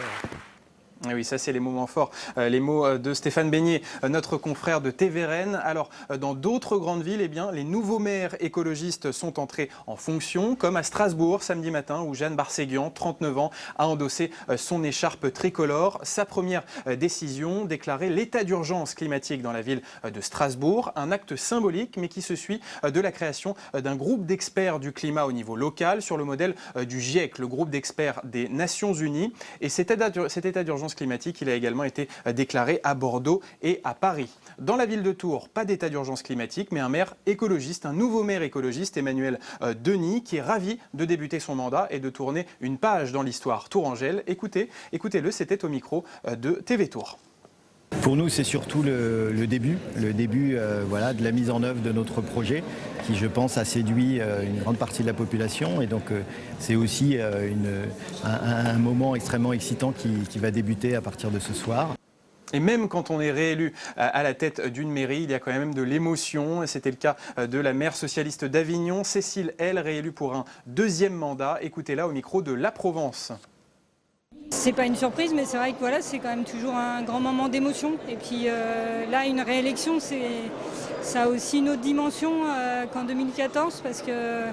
S2: Oui, ça c'est les moments forts. Les mots de Stéphane Beignet, notre confrère de TV Rennes. Alors, dans d'autres grandes villes, eh bien, les nouveaux maires écologistes sont entrés en fonction, comme à Strasbourg samedi matin, où Jeanne Barséguian, 39 ans, a endossé son écharpe tricolore. Sa première décision, déclarer l'état d'urgence climatique dans la ville de Strasbourg. Un acte symbolique, mais qui se suit de la création d'un groupe d'experts du climat au niveau local, sur le modèle du GIEC, le groupe d'experts des Nations Unies. Et cet état d'urgence climatique, il a également été déclaré à Bordeaux et à Paris. Dans la ville de Tours, pas d'état d'urgence climatique, mais un maire écologiste, un nouveau maire écologiste, Emmanuel Denis, qui est ravi de débuter son mandat et de tourner une page dans l'histoire tourangelle. Écoutez-le, c'était au micro de TV Tours.
S18: Pour nous, c'est surtout le début voilà, de la mise en œuvre de notre projet qui, je pense, a séduit une grande partie de la population. Et donc, c'est aussi un moment extrêmement excitant qui va débuter à partir de ce soir.
S2: Et même quand on est réélu à la tête d'une mairie, il y a quand même de l'émotion. C'était le cas de la maire socialiste d'Avignon, Cécile L, réélue pour un 2e mandat. Écoutez-la au micro de La Provence.
S19: C'est pas une surprise, mais c'est vrai que voilà, c'est quand même toujours un grand moment d'émotion. Et puis là, une réélection, ça a aussi une autre dimension qu'en 2014, parce que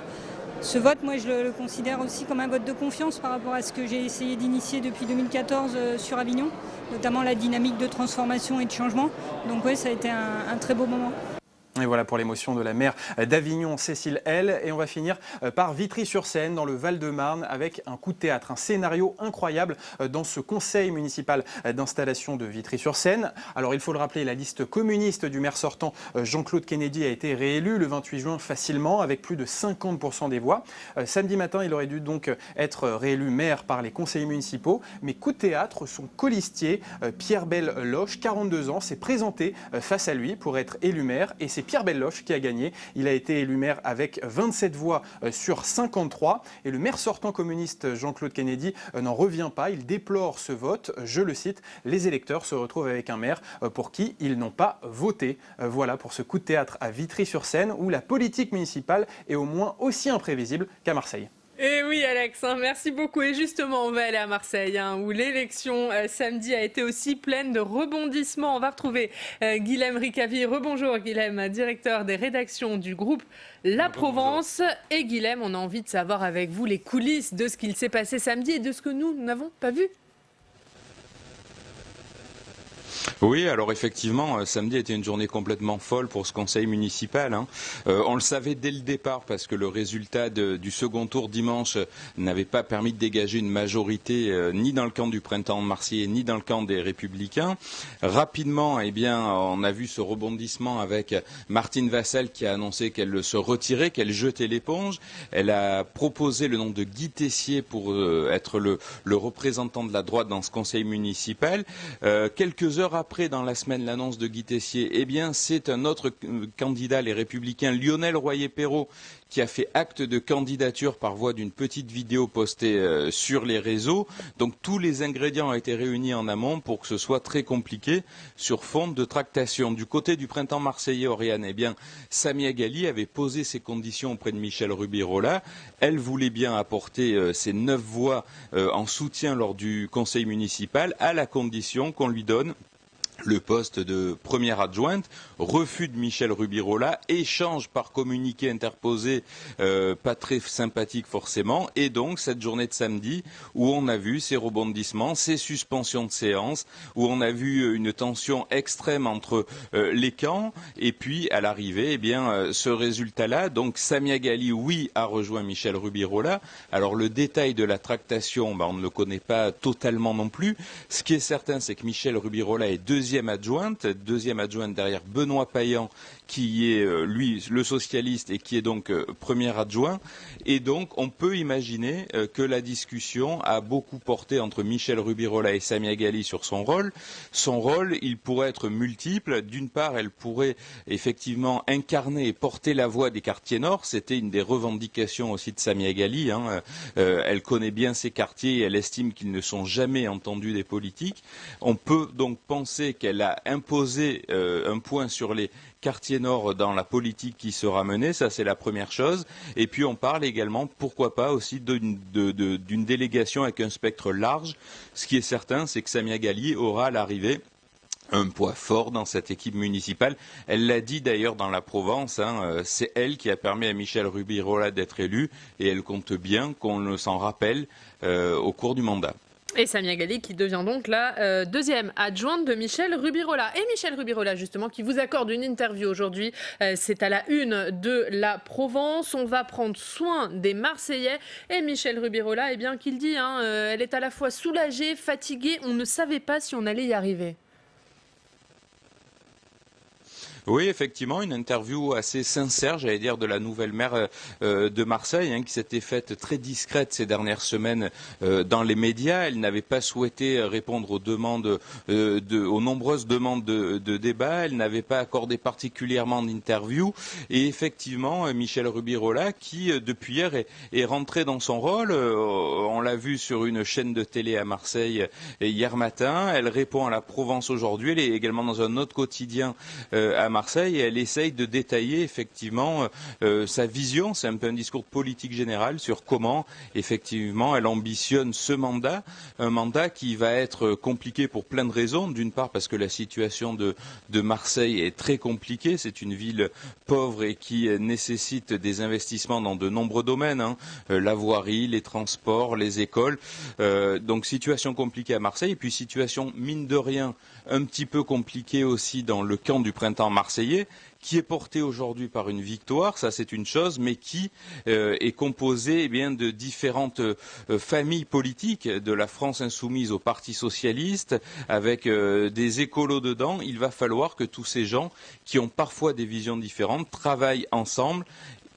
S19: ce vote, moi, je le considère aussi comme un vote de confiance par rapport à ce que j'ai essayé d'initier depuis 2014 sur Avignon, notamment la dynamique de transformation et de changement. Donc oui, ça a été un très beau moment.
S2: Et voilà pour l'émotion de la maire d'Avignon, Cécile L. Et on va finir par Vitry-sur-Seine, dans le Val-de-Marne, avec un coup de théâtre, un scénario incroyable dans ce conseil municipal d'installation de Vitry-sur-Seine. Alors il faut le rappeler, la liste communiste du maire sortant Jean-Claude Kennedy a été réélu le 28 juin facilement, avec plus de 50% des voix. Samedi matin, il aurait dû donc être réélu maire par les conseillers municipaux. Mais coup de théâtre, son colistier, Pierre Belloche, 42 ans, s'est présenté face à lui pour être élu maire. Et c'est Pierre Belloche qui a gagné. Il a été élu maire avec 27 voix sur 53. Et le maire sortant communiste Jean-Claude Kennedy n'en revient pas. Il déplore ce vote. Je le cite, les électeurs se retrouvent avec un maire pour qui ils n'ont pas voté. Voilà pour ce coup de théâtre à Vitry-sur-Seine où la politique municipale est au moins aussi imprévisible qu'à Marseille.
S1: Et oui Alex, merci beaucoup. Et justement, on va aller à Marseille, où l'élection samedi a été aussi pleine de rebondissements. On va retrouver Guilhem Ricavi. Rebonjour Guilhem, directeur des rédactions du groupe La Provence. Et Guilhem, on a envie de savoir avec vous les coulisses de ce qu'il s'est passé samedi et de ce que nous n'avons pas vu.
S12: Oui, alors effectivement, samedi était une journée complètement folle pour ce conseil municipal. On le savait dès le départ parce que le résultat du second tour dimanche n'avait pas permis de dégager une majorité ni dans le camp du printemps marseillais ni dans le camp des Républicains. Rapidement, eh bien, on a vu ce rebondissement avec Martine Vassal qui a annoncé qu'elle se retirait, qu'elle jetait l'éponge. Elle a proposé le nom de Guy Tessier pour être le représentant de la droite dans ce conseil municipal. Quelques heures après, dans la semaine, l'annonce de Guy Tessier, eh bien, c'est un autre candidat, les Républicains, Lionel Royer-Perrot, qui a fait acte de candidature par voie d'une petite vidéo postée sur les réseaux. Donc tous les ingrédients ont été réunis en amont pour que ce soit très compliqué sur fond de tractation. Du côté du printemps marseillais, Oriane, eh bien, Samia Ghali avait posé ses conditions auprès de Michel Rubirola. Elle voulait bien apporter ses 9 voix en soutien lors du conseil municipal, à la condition qu'on lui donne le poste de première adjointe. Refus de Michel Rubirola, échange par communiqué interposé, pas très sympathique forcément, et donc cette journée de samedi où on a vu ces rebondissements, ces suspensions de séance, où on a vu une tension extrême entre les camps, et puis à l'arrivée, eh bien, ce résultat-là, donc Samia Ghali, oui, a rejoint Michel Rubirola. Alors le détail de la tractation, on ne le connaît pas totalement non plus. Ce qui est certain, c'est que Michel Rubirola est deuxième adjointe derrière Benoît Payan, qui est lui le socialiste et qui est donc premier adjoint. Et donc on peut imaginer que la discussion a beaucoup porté entre Michel Rubirola et Samia Ghali sur son rôle. Son rôle, il pourrait être multiple. D'une part, elle pourrait effectivement incarner et porter la voix des quartiers nord. C'était une des revendications aussi de Samia Ghali. Elle connaît bien ces quartiers et elle estime qu'ils ne sont jamais entendus des politiques. On peut donc penser qu'elle a imposé un point sur les quartier nord dans la politique qui sera menée, ça c'est la première chose. Et puis on parle également, pourquoi pas, aussi d'une délégation avec un spectre large. Ce qui est certain, c'est que Samia Ghali aura à l'arrivée un poids fort dans cette équipe municipale. Elle l'a dit d'ailleurs dans la Provence, c'est elle qui a permis à Michel Rubirola d'être élu et elle compte bien qu'on s'en rappelle au cours du mandat.
S1: Et Samia Ghali qui devient donc la deuxième adjointe de Michel Rubirola. Et Michel Rubirola, justement, qui vous accorde une interview aujourd'hui. C'est à la une de la Provence. On va prendre soin des Marseillais. Et Michel Rubirola, eh bien, qu'il dit, elle est à la fois soulagée, fatiguée. On ne savait pas si on allait y arriver.
S12: Oui, effectivement, une interview assez sincère, j'allais dire, de la nouvelle maire de Marseille, qui s'était faite très discrète ces dernières semaines dans les médias. Elle n'avait pas souhaité répondre aux demandes, aux nombreuses demandes de débat. Elle n'avait pas accordé particulièrement d'interview. Et effectivement, Michel Rubirola, qui depuis hier est rentré dans son rôle. On l'a vu sur une chaîne de télé à Marseille hier matin. Elle répond à la Provence aujourd'hui. Elle est également dans un autre quotidien à Marseille et elle essaye de détailler effectivement sa vision, c'est un peu un discours politique général sur comment effectivement elle ambitionne ce mandat, un mandat qui va être compliqué pour plein de raisons, d'une part parce que la situation de Marseille est très compliquée, c'est une ville pauvre et qui nécessite des investissements dans de nombreux domaines, la voirie, les transports, les écoles, donc situation compliquée à Marseille et puis situation mine de rien un petit peu compliquée aussi dans le camp du printemps marseillais, qui est porté aujourd'hui par une victoire, ça c'est une chose, mais qui est composé de différentes familles politiques, de la France insoumise au Parti socialiste, avec des écolos dedans. Il va falloir que tous ces gens, qui ont parfois des visions différentes, travaillent ensemble.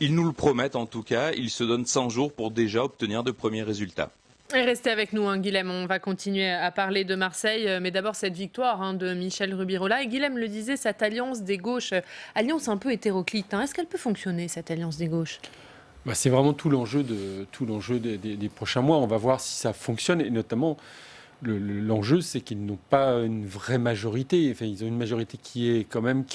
S12: Ils nous le promettent en tout cas, ils se donnent 100 jours pour déjà obtenir de premiers résultats.
S1: Et restez avec nous, Guilhem, on va continuer à parler de Marseille, mais d'abord cette victoire de Michel Rubirola. Et Guilhem le disait, cette alliance des gauches, alliance un peu hétéroclite, est-ce qu'elle peut fonctionner, cette alliance des gauches ?
S17: C'est vraiment tout l'enjeu des prochains mois. On va voir si ça fonctionne, et notamment l'enjeu, c'est qu'ils n'ont pas une vraie majorité. Enfin, ils ont une majorité qui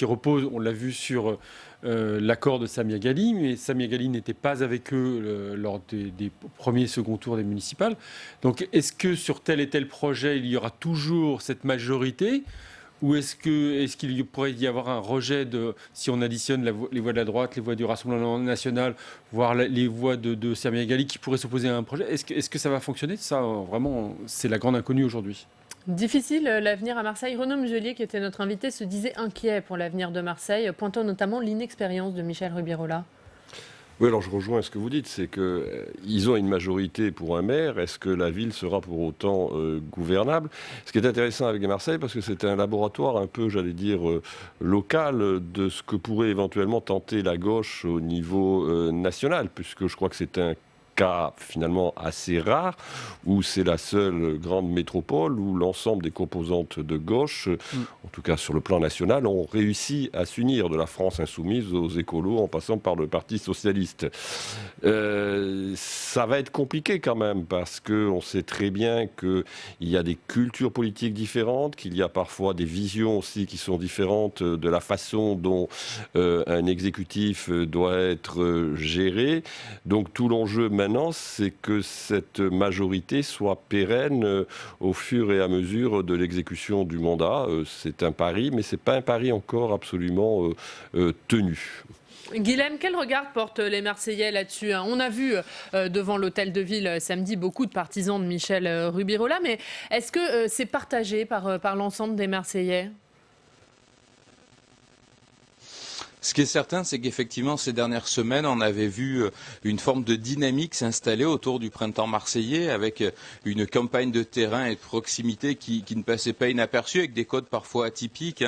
S17: repose, on l'a vu sur l'accord de Samia Ghali, mais Samia Ghali n'était pas avec eux lors des premiers et second tours des municipales. Donc est-ce que sur tel et tel projet, il y aura toujours cette majorité ? Ou est-ce qu'il pourrait y avoir un rejet si on additionne les voix de la droite, les voix du Rassemblement national, voire les voix de Samia Ghali qui pourraient s'opposer à un projet ? Est-ce que ça va fonctionner ? Ça, vraiment, c'est la grande inconnue aujourd'hui.
S1: Difficile l'avenir à Marseille. Renaud Muselier, qui était notre invité, se disait inquiet pour l'avenir de Marseille, pointant notamment l'inexpérience de Michel Rubirola.
S20: Oui, alors je rejoins ce que vous dites, c'est qu'ils ont une majorité pour un maire. Est-ce que la ville sera pour autant gouvernable ? Ce qui est intéressant avec Marseille, parce que c'est un laboratoire un peu, j'allais dire, local de ce que pourrait éventuellement tenter la gauche au niveau national, puisque je crois que c'est un cas finalement assez rare, où c'est la seule grande métropole où l'ensemble des composantes de gauche, en tout cas sur le plan national, ont réussi à s'unir, de la France insoumise aux écolos en passant par le Parti socialiste. Ça va être compliqué quand même, parce qu'on sait très bien qu'il y a des cultures politiques différentes, qu'il y a parfois des visions aussi qui sont différentes de la façon dont un exécutif doit être géré. Donc tout l'enjeu maintenant, c'est que cette majorité soit pérenne au fur et à mesure de l'exécution du mandat. C'est un pari, mais ce n'est pas un pari encore absolument tenu.
S1: Guilhem, quel regard portent les Marseillais là-dessus ? On a vu devant l'hôtel de ville samedi beaucoup de partisans de Michel Rubirola, mais est-ce que c'est partagé par l'ensemble des Marseillais ?
S12: Ce qui est certain, c'est qu'effectivement, ces dernières semaines, on avait vu une forme de dynamique s'installer autour du printemps marseillais, avec une campagne de terrain et de proximité qui ne passait pas inaperçue, avec des codes parfois atypiques,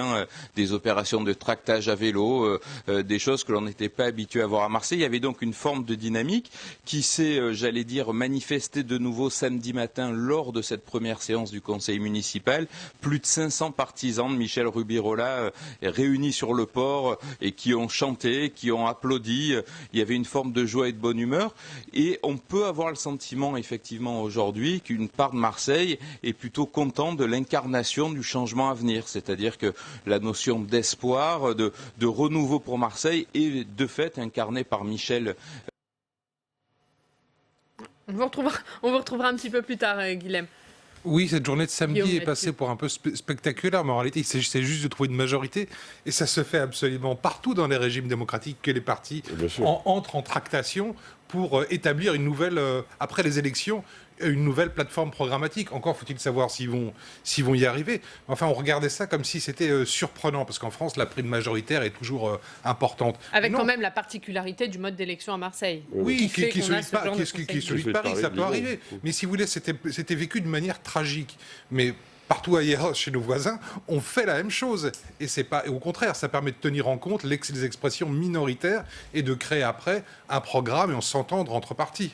S12: des opérations de tractage à vélo, des choses que l'on n'était pas habitué à voir à Marseille. Il y avait donc une forme de dynamique qui s'est, j'allais dire, manifestée de nouveau samedi matin lors de cette première séance du conseil municipal. Plus de 500 partisans de Michel Rubirola réunis sur le port et qui ont chanté, qui ont applaudi. Il y avait une forme de joie et de bonne humeur. Et on peut avoir le sentiment, effectivement, aujourd'hui, qu'une part de Marseille est plutôt contente de l'incarnation du changement à venir. C'est-à-dire que la notion d'espoir, de renouveau pour Marseille est de fait incarnée par Michel.
S1: On vous retrouvera un petit peu plus tard, Guilhem.
S21: Oui, cette journée de samedi est passée pour un peu spectaculaire, mais en réalité, il s'agissait juste de trouver une majorité, et ça se fait absolument partout dans les régimes démocratiques que les partis entrent en tractation pour établir une nouvelle, après les élections, une nouvelle plateforme programmatique. Encore faut-il savoir s'ils vont y arriver. Enfin, on regardait ça comme si c'était surprenant, parce qu'en France, la prime majoritaire est toujours importante.
S1: Avec quand même la particularité du mode d'élection à Marseille.
S21: Oui, qui est celui de Paris, ça peut arriver. Mais si vous voulez, c'était vécu de manière tragique. Mais partout ailleurs chez nos voisins, on fait la même chose. Et au contraire, ça permet de tenir en compte les expressions minoritaires et de créer après un programme et on s'entendre entre partis.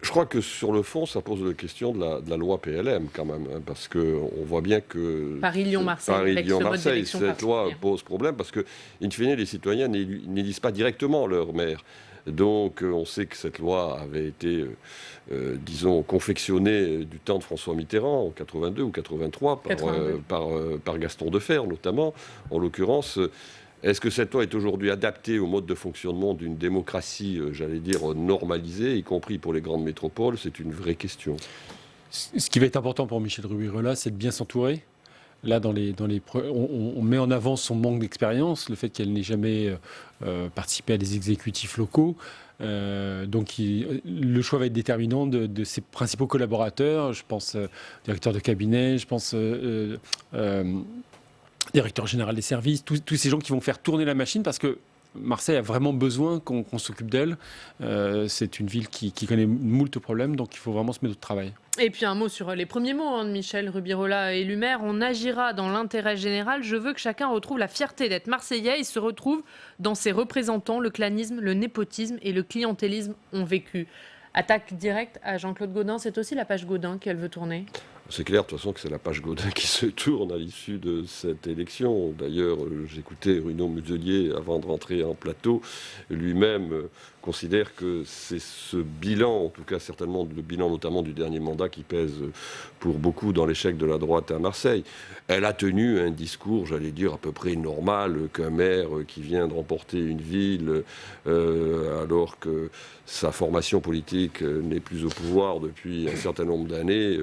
S20: Je crois que sur le fond, ça pose la question de la loi PLM quand même, hein, parce qu'on voit bien que
S1: Paris-Lyon-Marseille,
S20: cette loi pose problème, parce que, in fine, les citoyens n'élisent pas directement leur maire. Donc on sait que cette loi avait été, disons, confectionnée du temps de François Mitterrand, en 82 ou 83, par Gaston Defferre notamment, en l'occurrence. Est-ce que cette loi est aujourd'hui adaptée au mode de fonctionnement d'une démocratie, j'allais dire, normalisée, y compris pour les grandes métropoles? C'est une vraie question.
S17: Ce qui va être important pour Michèle Rubirola, c'est de bien s'entourer. Là, on met en avant son manque d'expérience, le fait qu'elle n'ait jamais participé à des exécutifs locaux. Donc le choix va être déterminant de ses principaux collaborateurs. Je pense directeur de cabinet, je pense directeur général des services, tous ces gens qui vont faire tourner la machine, parce que Marseille a vraiment besoin qu'on s'occupe d'elle. C'est une ville qui connaît moult problèmes, donc il faut vraiment se mettre au travail.
S1: Et puis un mot sur les premiers mots de Michèle Rubirola, élu maire. On agira dans l'intérêt général. Je veux que chacun retrouve la fierté d'être Marseillais. Il se retrouve dans ses représentants. Le clanisme, le népotisme et le clientélisme ont vécu. Attaque directe à Jean-Claude Gaudin. C'est aussi la page Gaudin qu'elle veut tourner.
S20: C'est clair, de toute façon, que c'est la page Gaudin qui se tourne à l'issue de cette élection. D'ailleurs, j'écoutais Bruno Muselier avant de rentrer en plateau. Lui-même considère que c'est ce bilan, en tout cas certainement le bilan notamment du dernier mandat, qui pèse pour beaucoup dans l'échec de la droite à Marseille. Elle a tenu un discours, j'allais dire, à peu près normal, qu'un maire qui vient de remporter une ville alors que sa formation politique n'est plus au pouvoir depuis un certain nombre d'années,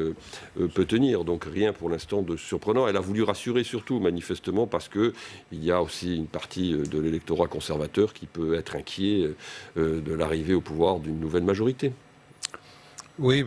S20: peut tenir. Donc rien pour l'instant de surprenant. Elle a voulu rassurer surtout, manifestement, parce qu'il y a aussi une partie de l'électorat conservateur qui peut être inquiet de l'arrivée au pouvoir d'une nouvelle majorité.
S21: Oui,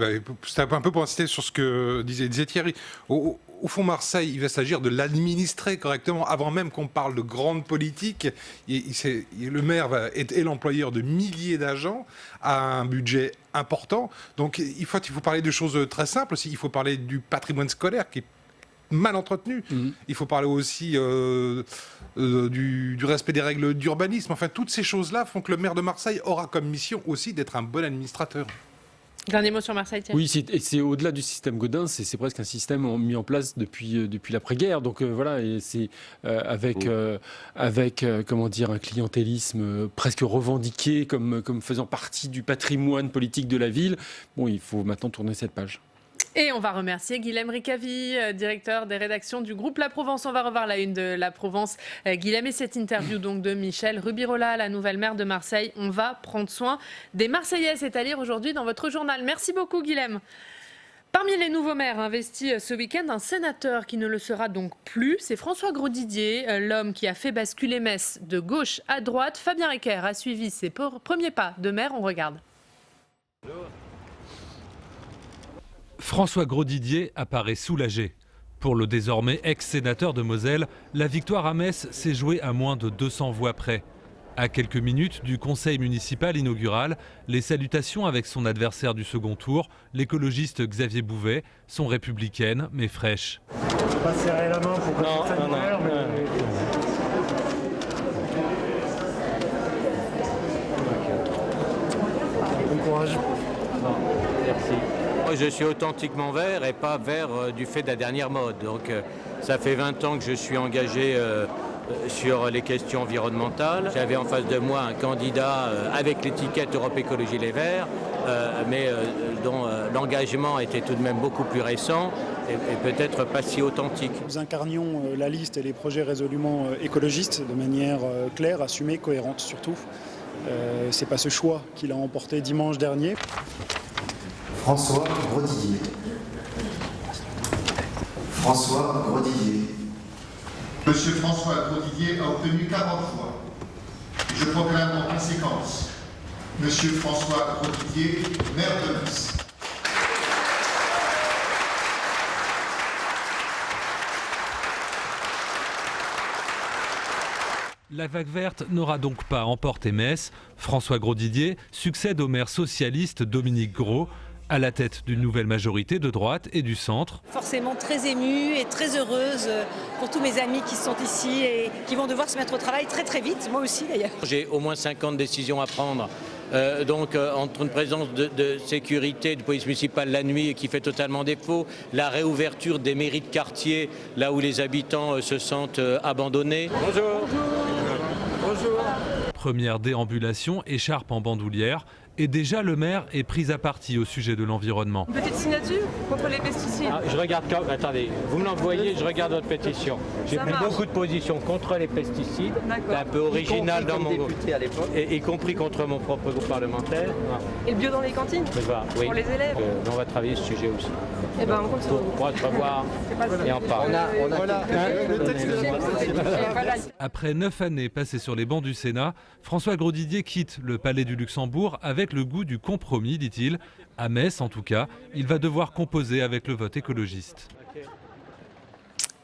S21: c'est un peu pour insister sur ce que disait Thierry. Au fond, Marseille, il va s'agir de l'administrer correctement. Avant même qu'on parle de grande politique, le maire est l'employeur de milliers d'agents, a un budget important. Donc il faut parler de choses très simples aussi. Il faut parler du patrimoine scolaire qui est mal entretenu. Il faut parler aussi du respect des règles d'urbanisme. Enfin, toutes ces choses-là font que le maire de Marseille aura comme mission aussi d'être un bon administrateur.
S1: Dernier mot sur Marseille, Thierry.
S17: Oui, c'est au-delà du système Gaudin, c'est presque un système mis en place depuis l'après-guerre. Donc voilà, et c'est avec comment dire, un clientélisme presque revendiqué comme faisant partie du patrimoine politique de la ville. Bon, il faut maintenant tourner cette page.
S1: Et on va remercier Guilhem Ricavi, directeur des rédactions du groupe La Provence. On va revoir la une de La Provence. Guilhem, et cette interview donc de Michèle Rubirola, la nouvelle maire de Marseille. On va prendre soin des Marseillais. C'est à lire aujourd'hui dans votre journal. Merci beaucoup, Guilhem. Parmi les nouveaux maires investis ce week-end, un sénateur qui ne le sera donc plus, c'est François Grosdidier, l'homme qui a fait basculer Metz de gauche à droite. Fabien Ecker a suivi ses premiers pas de maire. On regarde.
S3: François Grosdidier apparaît soulagé. Pour le désormais ex-sénateur de Moselle, la victoire à Metz s'est jouée à moins de 200 voix près. À quelques minutes du conseil municipal inaugural, les salutations avec son adversaire du second tour, l'écologiste Xavier Bouvet, sont républicaines mais fraîches.
S22: Je ne vais pas serrer la main pour que ça nous perd, mais... Bon courage.
S23: Merci. Je suis authentiquement vert et pas vert du fait de la dernière mode. Donc ça fait 20 ans que je suis engagé sur les questions environnementales. J'avais en face de moi un candidat avec l'étiquette Europe Écologie Les Verts, mais dont l'engagement était tout de même beaucoup plus récent et peut-être pas si authentique.
S22: Nous incarnions la liste et les projets résolument écologistes de manière claire, assumée, cohérente surtout. C'est pas ce choix qu'il a emporté dimanche dernier.
S24: François Grosdidier. François Grosdidier.
S25: Monsieur François Grosdidier a obtenu 40 voix. Je proclame en conséquence Monsieur François Grosdidier, maire de Metz.
S3: La vague verte n'aura donc pas emporté Metz. François Grosdidier succède au maire socialiste Dominique Gros. à la tête d'une nouvelle majorité de droite et du centre.
S4: Forcément très émue et très heureuse pour tous mes amis qui sont ici et qui vont devoir se mettre au travail très très vite, moi aussi d'ailleurs.
S23: J'ai au moins 50 décisions à prendre. Entre une présence de sécurité, de police municipale la nuit qui fait totalement défaut, la réouverture des mairies de quartier là où les habitants se sentent abandonnés. Bonjour.
S4: Bonjour.
S3: Première déambulation, écharpe en bandoulière. Et déjà, le maire est pris à partie au sujet de l'environnement.
S1: Une petite signature contre les pesticides.
S23: Je regarde attendez, vous me l'envoyez, je regarde votre pétition. J'ai pris beaucoup de positions contre les pesticides. C'est un peu original dans mon député à l'époque. Y compris contre mon propre groupe parlementaire.
S1: Et le bio dans les cantines
S23: oui.
S1: Pour les élèves.
S23: On va travailler ce sujet aussi.
S1: Eh ben, on compte sur vous.
S23: Pour se revoir et en parler.
S3: Après 9 années passées sur les bancs du Sénat, François Grosdidier quitte le Palais du Luxembourg avec le goût du compromis, dit-il. À Metz, en tout cas, il va devoir composer avec le vote écologiste.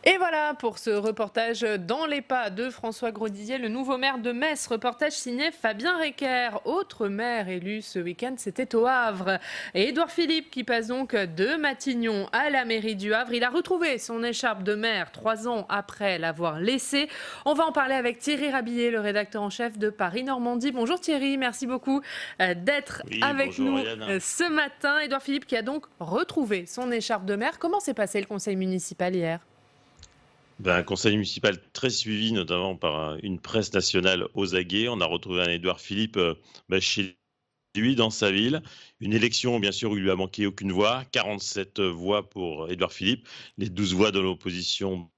S1: Et voilà pour ce reportage dans les pas de François Grosdidier, le nouveau maire de Metz. Reportage signé Fabien Recker. Autre maire élu ce week-end, c'était au Havre. Et Édouard Philippe qui passe donc de Matignon à la mairie du Havre. Il a retrouvé son écharpe de maire 3 ans après l'avoir laissée. On va en parler avec Thierry Rabillet, le rédacteur en chef de Paris Normandie. Bonjour Thierry, merci beaucoup d'être avec nous ce matin. Édouard Philippe qui a donc retrouvé son écharpe de maire. Comment s'est passé le conseil municipal hier ?
S5: Un conseil municipal très suivi, notamment par une presse nationale aux aguets. On a retrouvé un Édouard Philippe chez lui, dans sa ville. Une élection, bien sûr, où il lui a manqué aucune voix. 47 voix pour Édouard Philippe. Les 12 voix de l'opposition,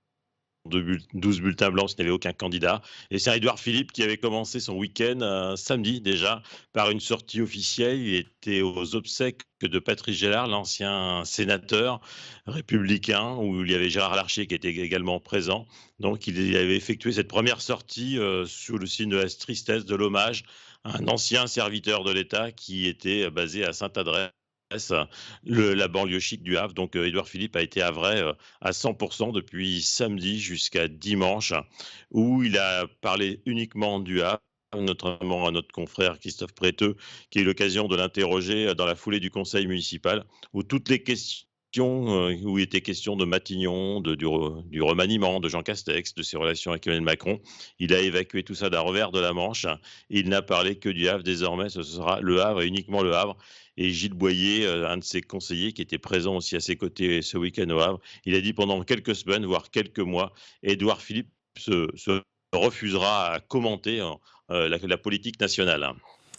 S5: 12 bulletins blancs, s'il n'y avait aucun candidat. Et c'est un Édouard Philippe qui avait commencé son week-end samedi déjà par une sortie officielle. Il était aux obsèques de Patrice Gélard, l'ancien sénateur républicain, où il y avait Gérard Larcher qui était également présent. Donc il avait effectué cette première sortie sous le signe de la tristesse, de l'hommage à un ancien serviteur de l'État qui était basé à Sainte-Adresse, la banlieue chic du Havre. Donc Édouard Philippe a été havrais à 100% depuis samedi jusqu'à dimanche, où il a parlé uniquement du Havre, notamment à notre confrère Christophe Préteux, qui a eu l'occasion de l'interroger dans la foulée du conseil municipal, où toutes les questions, où il était question de Matignon, du remaniement de Jean Castex, de ses relations avec Emmanuel Macron, il a évacué tout ça d'un revers de la manche. Il n'a parlé que du Havre. Désormais, ce sera le Havre et uniquement le Havre. Et Gilles Boyer, un de ses conseillers qui était présent aussi à ses côtés ce week-end au Havre, il a dit pendant quelques semaines, voire quelques mois, Édouard Philippe se refusera à commenter la politique nationale.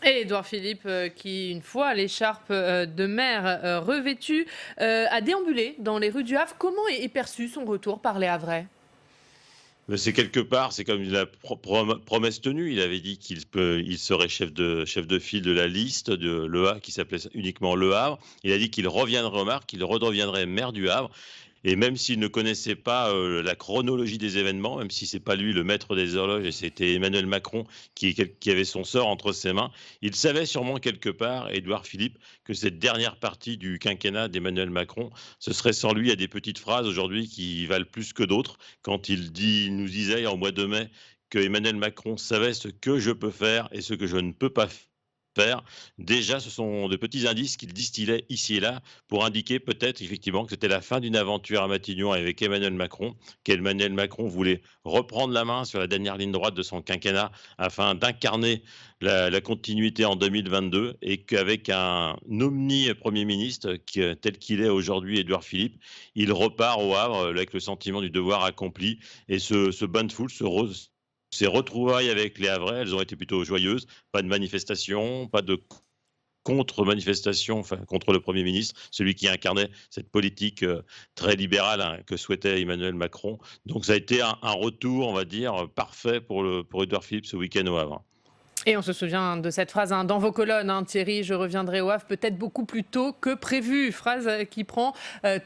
S1: Et Édouard Philippe, qui, une fois l'écharpe de maire revêtue, a déambulé dans les rues du Havre. Comment est perçu son retour par les Havrais ?
S5: C'est quelque part, c'est comme la promesse tenue. Il avait dit qu'il serait chef de file de la liste de l'EA qui s'appelait uniquement Le Havre. Il a dit qu'il reviendrait au Havre, qu'il redeviendrait maire du Havre. Et même s'il ne connaissait pas la chronologie des événements, même si c'est pas lui le maître des horloges et c'était Emmanuel Macron qui avait son sort entre ses mains, il savait sûrement quelque part, Édouard Philippe, que cette dernière partie du quinquennat d'Emmanuel Macron, ce serait sans lui. Il y a des petites phrases aujourd'hui qui valent plus que d'autres. Quand il nous disait en mois de mai que Emmanuel Macron savait ce que je peux faire et ce que je ne peux pas faire. Déjà, ce sont de petits indices qu'il distillait ici et là pour indiquer peut-être effectivement que c'était la fin d'une aventure à Matignon avec Emmanuel Macron, qu'Emmanuel Macron voulait reprendre la main sur la dernière ligne droite de son quinquennat afin d'incarner la continuité en 2022 et qu'avec un omni-premier ministre tel qu'il est aujourd'hui, Édouard Philippe, il repart au Havre avec le sentiment du devoir accompli et ce bain de foule, ces retrouvailles avec les Havrais, elles ont été plutôt joyeuses. Pas de manifestation, pas de contre-manifestation contre le Premier ministre, celui qui incarnait cette politique très libérale que souhaitait Emmanuel Macron. Donc ça a été un retour, on va dire, parfait pour Édouard Philippe ce week-end au Havre.
S1: Et on se souvient de cette phrase dans vos colonnes, Thierry, je reviendrai au Havre peut-être beaucoup plus tôt que prévu. Phrase qui prend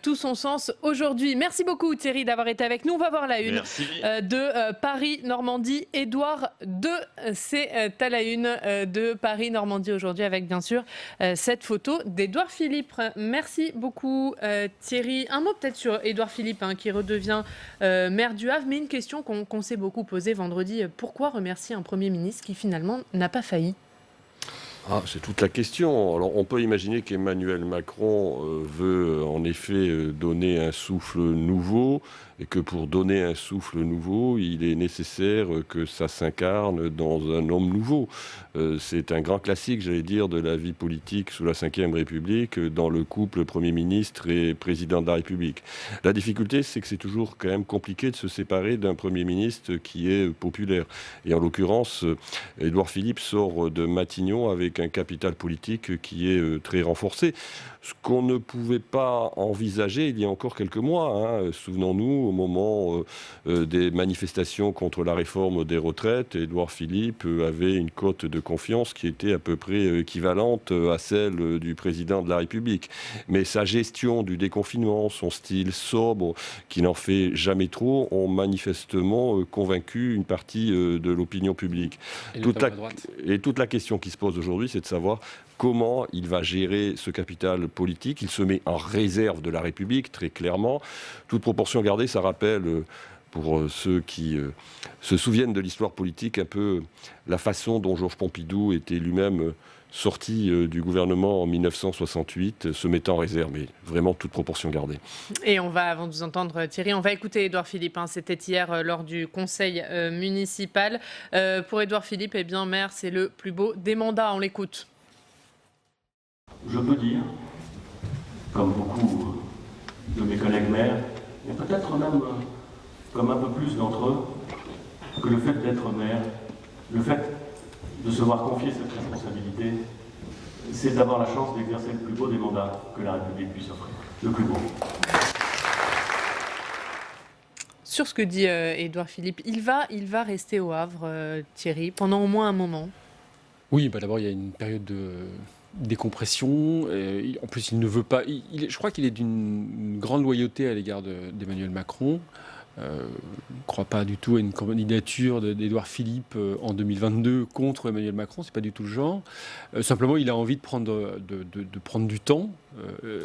S1: tout son sens aujourd'hui. Merci beaucoup Thierry d'avoir été avec nous. On va voir la une de Paris-Normandie. Édouard II, c'est à la une de Paris-Normandie aujourd'hui avec bien sûr cette photo d'Édouard Philippe. Merci beaucoup Thierry. Un mot peut-être sur Édouard Philippe qui redevient maire du Havre, mais une question qu'on s'est beaucoup posée vendredi. Pourquoi remercier un Premier ministre qui finalement n'a pas failli ?
S20: C'est toute la question. Alors, on peut imaginer qu'Emmanuel Macron veut en effet donner un souffle nouveau, et que pour donner un souffle nouveau, il est nécessaire que ça s'incarne dans un homme nouveau. C'est un grand classique, j'allais dire, de la vie politique sous la Ve République, dans le couple Premier ministre et Président de la République. La difficulté, c'est que c'est toujours quand même compliqué de se séparer d'un Premier ministre qui est populaire. Et en l'occurrence, Édouard Philippe sort de Matignon avec un capital politique qui est très renforcé. Ce qu'on ne pouvait pas envisager il y a encore quelques mois. Souvenons-nous, au moment des manifestations contre la réforme des retraites, Édouard Philippe avait une cote de confiance qui était à peu près équivalente à celle du président de la République. Mais sa gestion du déconfinement, son style sobre, qui n'en fait jamais trop, ont manifestement convaincu une partie de l'opinion publique. Et toute la question qui se pose aujourd'hui, c'est de savoir comment il va gérer ce capital politique. Il se met en réserve de la République, très clairement. Toute proportion gardée, ça rappelle, pour ceux qui se souviennent de l'histoire politique, un peu la façon dont Georges Pompidou était lui-même sorti du gouvernement en 1968, se mettant en réserve, mais vraiment toute proportion gardée.
S1: Et on va, avant de vous entendre Thierry, on va écouter Édouard Philippe. C'était hier lors du conseil municipal. Pour Édouard Philippe, maire, c'est le plus beau des mandats. On l'écoute.
S6: Je peux dire, comme beaucoup de mes collègues maires, et peut-être même comme un peu plus d'entre eux, que le fait d'être maire, le fait de se voir confier cette responsabilité, c'est d'avoir la chance d'exercer le plus beau des mandats que la République puisse offrir. Le plus beau.
S1: Sur ce que dit Édouard Philippe, il va rester au Havre, Thierry, pendant au moins un moment.
S17: Oui, d'abord il y a une période de décompression. En plus, il ne veut pas. Je crois qu'il est d'une grande loyauté à l'égard d'Emmanuel Macron. Je ne crois pas du tout à une candidature d'Édouard Philippe en 2022 contre Emmanuel Macron. C'est pas du tout le genre. Simplement, il a envie de prendre du temps.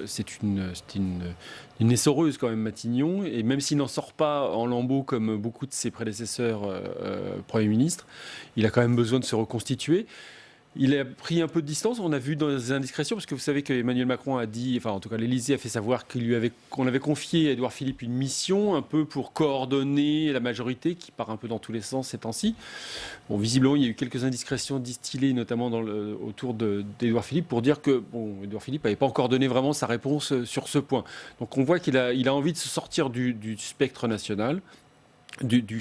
S17: C'est une essoreuse quand même, Matignon. Et même s'il n'en sort pas en lambeaux comme beaucoup de ses prédécesseurs Premier ministre, il a quand même besoin de se reconstituer. Il a pris un peu de distance, on a vu dans les indiscrétions, parce que vous savez qu'Emmanuel Macron a dit, enfin en tout cas l'Élysée a fait savoir qu'on avait confié à Édouard Philippe une mission un peu pour coordonner la majorité qui part un peu dans tous les sens ces temps-ci. Bon, visiblement, il y a eu quelques indiscrétions distillées, notamment autour d'Édouard Philippe, pour dire que Édouard Philippe n'avait pas encore donné vraiment sa réponse sur ce point. Donc on voit qu'il a envie de se sortir du spectre national. Du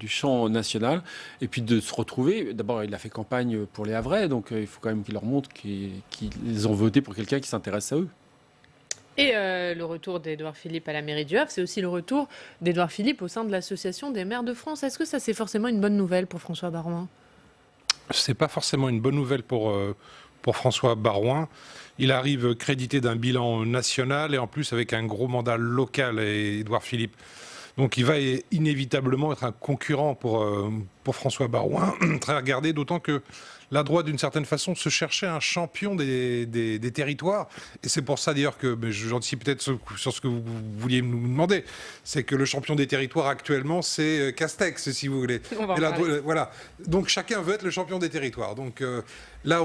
S17: champ national, et puis de se retrouver. D'abord, il a fait campagne pour les Havrais, donc il faut quand même qu'il leur montre qu'ils ont voté pour quelqu'un qui s'intéresse à eux.
S1: Et le retour d'Édouard Philippe à la mairie du Havre, c'est aussi le retour d'Édouard Philippe au sein de l'Association des maires de France. Est-ce que ça, c'est forcément une bonne nouvelle pour François Baroin ?
S21: C'est pas forcément une bonne nouvelle pour François Baroin. Il arrive crédité d'un bilan national et en plus avec un gros mandat local, Édouard Philippe. Donc il va inévitablement être un concurrent pour François Baroin, très regardé, d'autant que la droite, d'une certaine façon, se cherchait un champion des territoires. Et c'est pour ça, d'ailleurs, que j'anticipe peut-être sur ce que vous vouliez nous demander. C'est que le champion des territoires, actuellement, c'est Castex, si vous voulez. Voilà. Donc chacun veut être le champion des territoires. Donc là,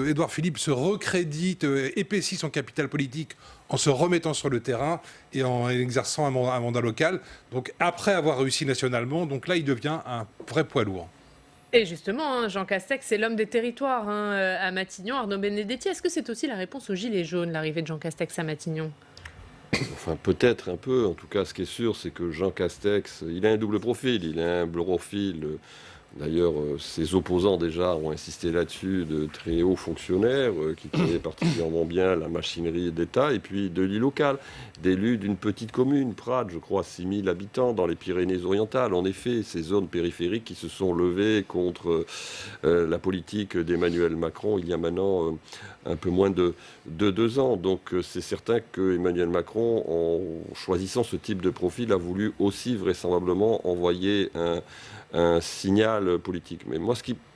S21: Édouard Philippe se recrédite, épaissit son capital politique en se remettant sur le terrain et en exerçant un mandat local. Donc après avoir réussi nationalement, donc là, il devient un vrai poids lourd.
S1: Et justement, Jean Castex, c'est l'homme des territoires à Matignon. Arnaud Benedetti, est-ce que c'est aussi la réponse aux Gilets jaunes, l'arrivée de Jean Castex à Matignon ?
S20: Enfin, peut-être un peu. En tout cas, ce qui est sûr, c'est que Jean Castex, il a un double profil. Il a un profil... D'ailleurs, ses opposants déjà ont insisté là-dessus, de très hauts fonctionnaires qui connaissent particulièrement bien la machinerie d'État, et puis de l'élu local, d'élu d'une petite commune, Prades, je crois, 6 000 habitants dans les Pyrénées-Orientales. En effet, ces zones périphériques qui se sont levées contre la politique d'Emmanuel Macron il y a maintenant un peu moins de 2 ans. Donc c'est certain que Emmanuel Macron, en choisissant ce type de profil, a voulu aussi vraisemblablement envoyer un signal politique. Mais moi,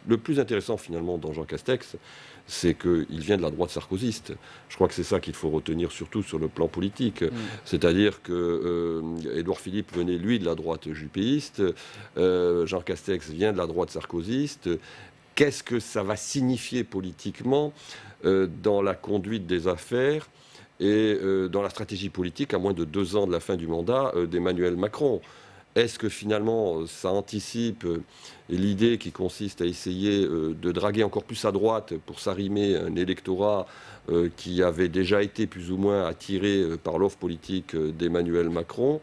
S20: le plus intéressant finalement dans Jean Castex, c'est qu'il vient de la droite sarkozyste. Je crois que c'est ça qu'il faut retenir surtout sur le plan politique. C'est-à-dire que Édouard Philippe venait, lui, de la droite juppéiste, Jean Castex vient de la droite sarkozyste, qu'est-ce que ça va signifier politiquement dans la conduite des affaires et dans la stratégie politique à moins de 2 ans de la fin du mandat d'Emmanuel Macron. Est-ce que finalement ça anticipe l'idée qui consiste à essayer de draguer encore plus à droite pour s'arrimer un électorat qui avait déjà été plus ou moins attiré par l'offre politique d'Emmanuel Macron?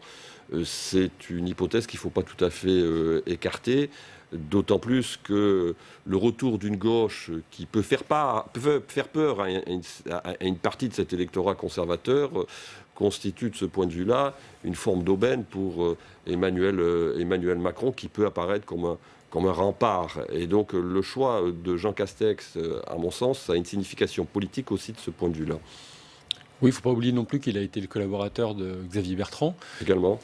S20: C'est une hypothèse qu'il ne faut pas tout à fait écarter, d'autant plus que le retour d'une gauche qui peut faire peur à une partie de cet électorat conservateur constitue de ce point de vue-là une forme d'aubaine pour Emmanuel Macron qui peut apparaître comme un rempart. Et donc le choix de Jean Castex, à mon sens, a une signification politique aussi de ce point de vue-là.
S17: Oui, il ne faut pas oublier non plus qu'il a été le collaborateur de Xavier Bertrand,
S20: également,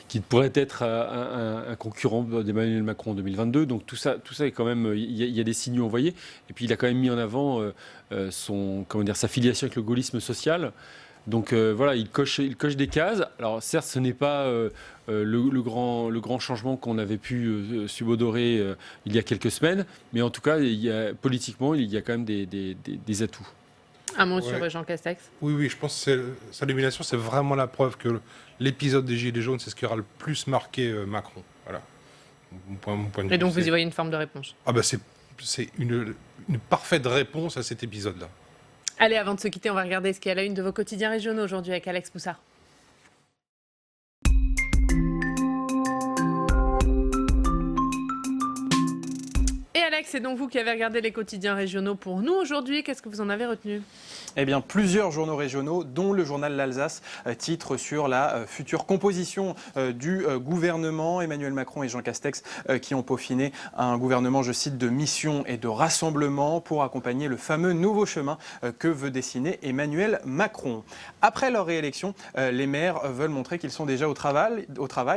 S17: qui pourrait être un concurrent d'Emmanuel Macron en 2022. Donc tout ça est quand même, il y a des signaux envoyés. Et puis il a quand même mis en avant sa filiation avec le gaullisme social. Donc voilà, il coche des cases. Alors certes, ce n'est pas le grand changement qu'on avait pu subodorer il y a quelques semaines, mais en tout cas, politiquement, il y a quand même des atouts.
S1: Un mot sur Jean Castex.
S21: Oui, je pense que sa nomination, c'est vraiment la preuve que l'épisode des Gilets jaunes, c'est ce qui aura le plus marqué Macron. Voilà. Mon point de vue.
S1: Et donc vous y voyez une forme de réponse?
S21: C'est une parfaite réponse à cet épisode-là.
S1: Allez, avant de se quitter, on va regarder ce qui est à la une de vos quotidiens régionaux aujourd'hui avec Alex Poussard. Et Alex, c'est donc vous qui avez regardé les quotidiens régionaux pour nous aujourd'hui. Qu'est-ce que vous en avez retenu?
S2: Eh bien, plusieurs journaux régionaux, dont le journal L'Alsace, titre sur la future composition du gouvernement. Emmanuel Macron et Jean Castex qui ont peaufiné un gouvernement, je cite, de mission et de rassemblement pour accompagner le fameux nouveau chemin que veut dessiner Emmanuel Macron. Après leur réélection, les maires veulent montrer qu'ils sont déjà au travail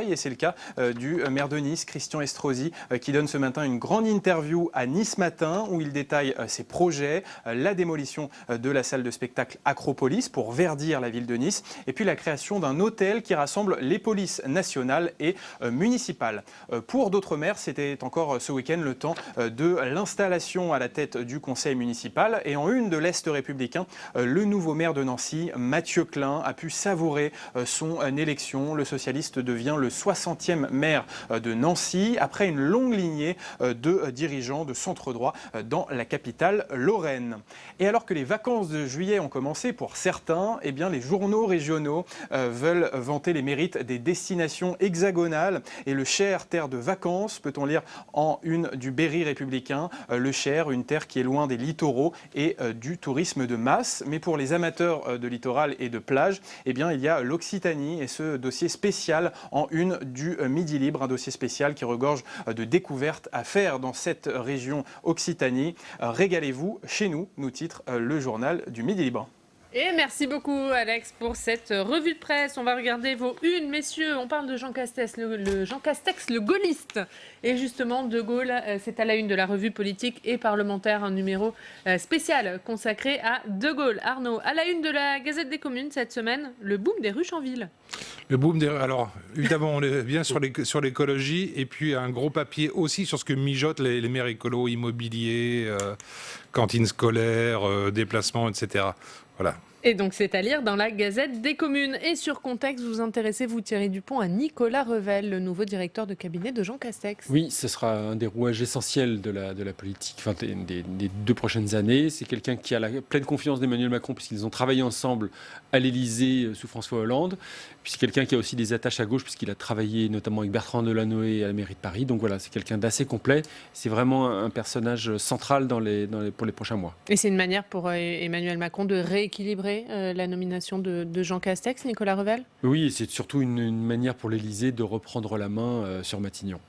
S2: et c'est le cas du maire de Nice, Christian Estrosi, qui donne ce matin une grande interview à Nice Matin où il détaille ses projets, la démolition de la salle de spectacle Acropolis pour verdir la ville de Nice et puis la création d'un hôtel qui rassemble les polices nationales et municipales. Pour d'autres maires, c'était encore ce week-end le temps de l'installation à la tête du conseil municipal et en une de l'Est républicain, le nouveau maire de Nancy, Mathieu Klein, a pu savourer son élection. Le socialiste devient le 60e maire de Nancy après une longue lignée de dirigeants de centre droit dans la capitale Lorraine. Et alors que les vacances de juillet ont commencé pour certains, eh bien les journaux régionaux veulent vanter les mérites des destinations hexagonales et le Cher, terre de vacances, peut-on lire en une du Berry républicain. Le Cher, une terre qui est loin des littoraux et du tourisme de masse. Mais pour les amateurs de littoral et de plage, eh bien il y a l'Occitanie et ce dossier spécial en une du Midi Libre, un dossier spécial qui regorge de découvertes à faire dans cette région Occitanie. Régalez-vous chez nous, nous titre le journal du Midi Libre.
S1: Et merci beaucoup Alex pour cette revue de presse. On va regarder vos unes, messieurs. On parle de Jean Castex, Jean Castex, le gaulliste. Et justement, De Gaulle, c'est à la une de la revue politique et parlementaire, un numéro spécial consacré à De Gaulle. Arnaud, à la une de la Gazette des Communes cette semaine, le boom des ruches en ville.
S21: Le boom des... Alors, évidemment, on est bien sur l'écologie et puis un gros papier aussi sur ce que mijotent les maires écolos, immobilier, cantines scolaires, déplacements, etc. Voilà.
S1: Et donc c'est à lire dans la Gazette des Communes. Et sur Contexte, vous intéressez, vous Thierry Dupont, à Nicolas Revel, le nouveau directeur de cabinet de Jean Castex.
S17: Oui, ce sera un des rouages essentiels de la politique des 2 prochaines années. C'est quelqu'un qui a la pleine confiance d'Emmanuel Macron puisqu'ils ont travaillé ensemble à l'Élysée sous François Hollande. Puis c'est quelqu'un qui a aussi des attaches à gauche puisqu'il a travaillé notamment avec Bertrand Delanoë à la mairie de Paris. Donc voilà, c'est quelqu'un d'assez complet. C'est vraiment un personnage central pour les prochains mois.
S1: Et c'est une manière pour Emmanuel Macron de rééquilibrer la nomination de Jean Castex, Nicolas Revel?
S17: Oui, et c'est surtout une manière pour l'Élysée de reprendre la main sur Matignon.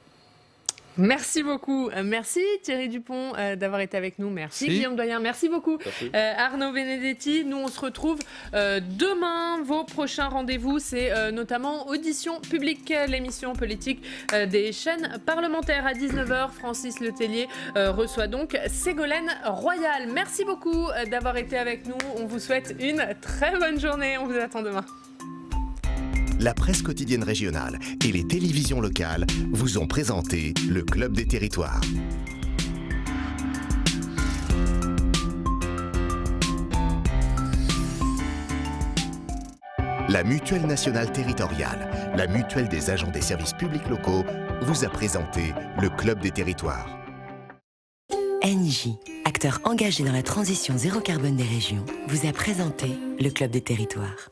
S1: Merci beaucoup. Merci Thierry Dupont d'avoir été avec nous. Merci Guillaume Doyen. Merci beaucoup Arnaud Benedetti. Nous on se retrouve demain. Vos prochains rendez-vous, c'est notamment Audition publique, l'émission politique des chaînes parlementaires à 19h. Francis Letellier reçoit donc Ségolène Royal. Merci beaucoup d'avoir été avec nous. On vous souhaite une très bonne journée. On vous attend demain.
S13: La presse quotidienne régionale et les télévisions locales vous ont présenté le Club des Territoires. La Mutuelle nationale territoriale, la mutuelle des agents des services publics locaux, vous a présenté le Club des territoires.
S14: Engie, acteur engagé dans la transition zéro carbone des régions, vous a présenté le Club des territoires.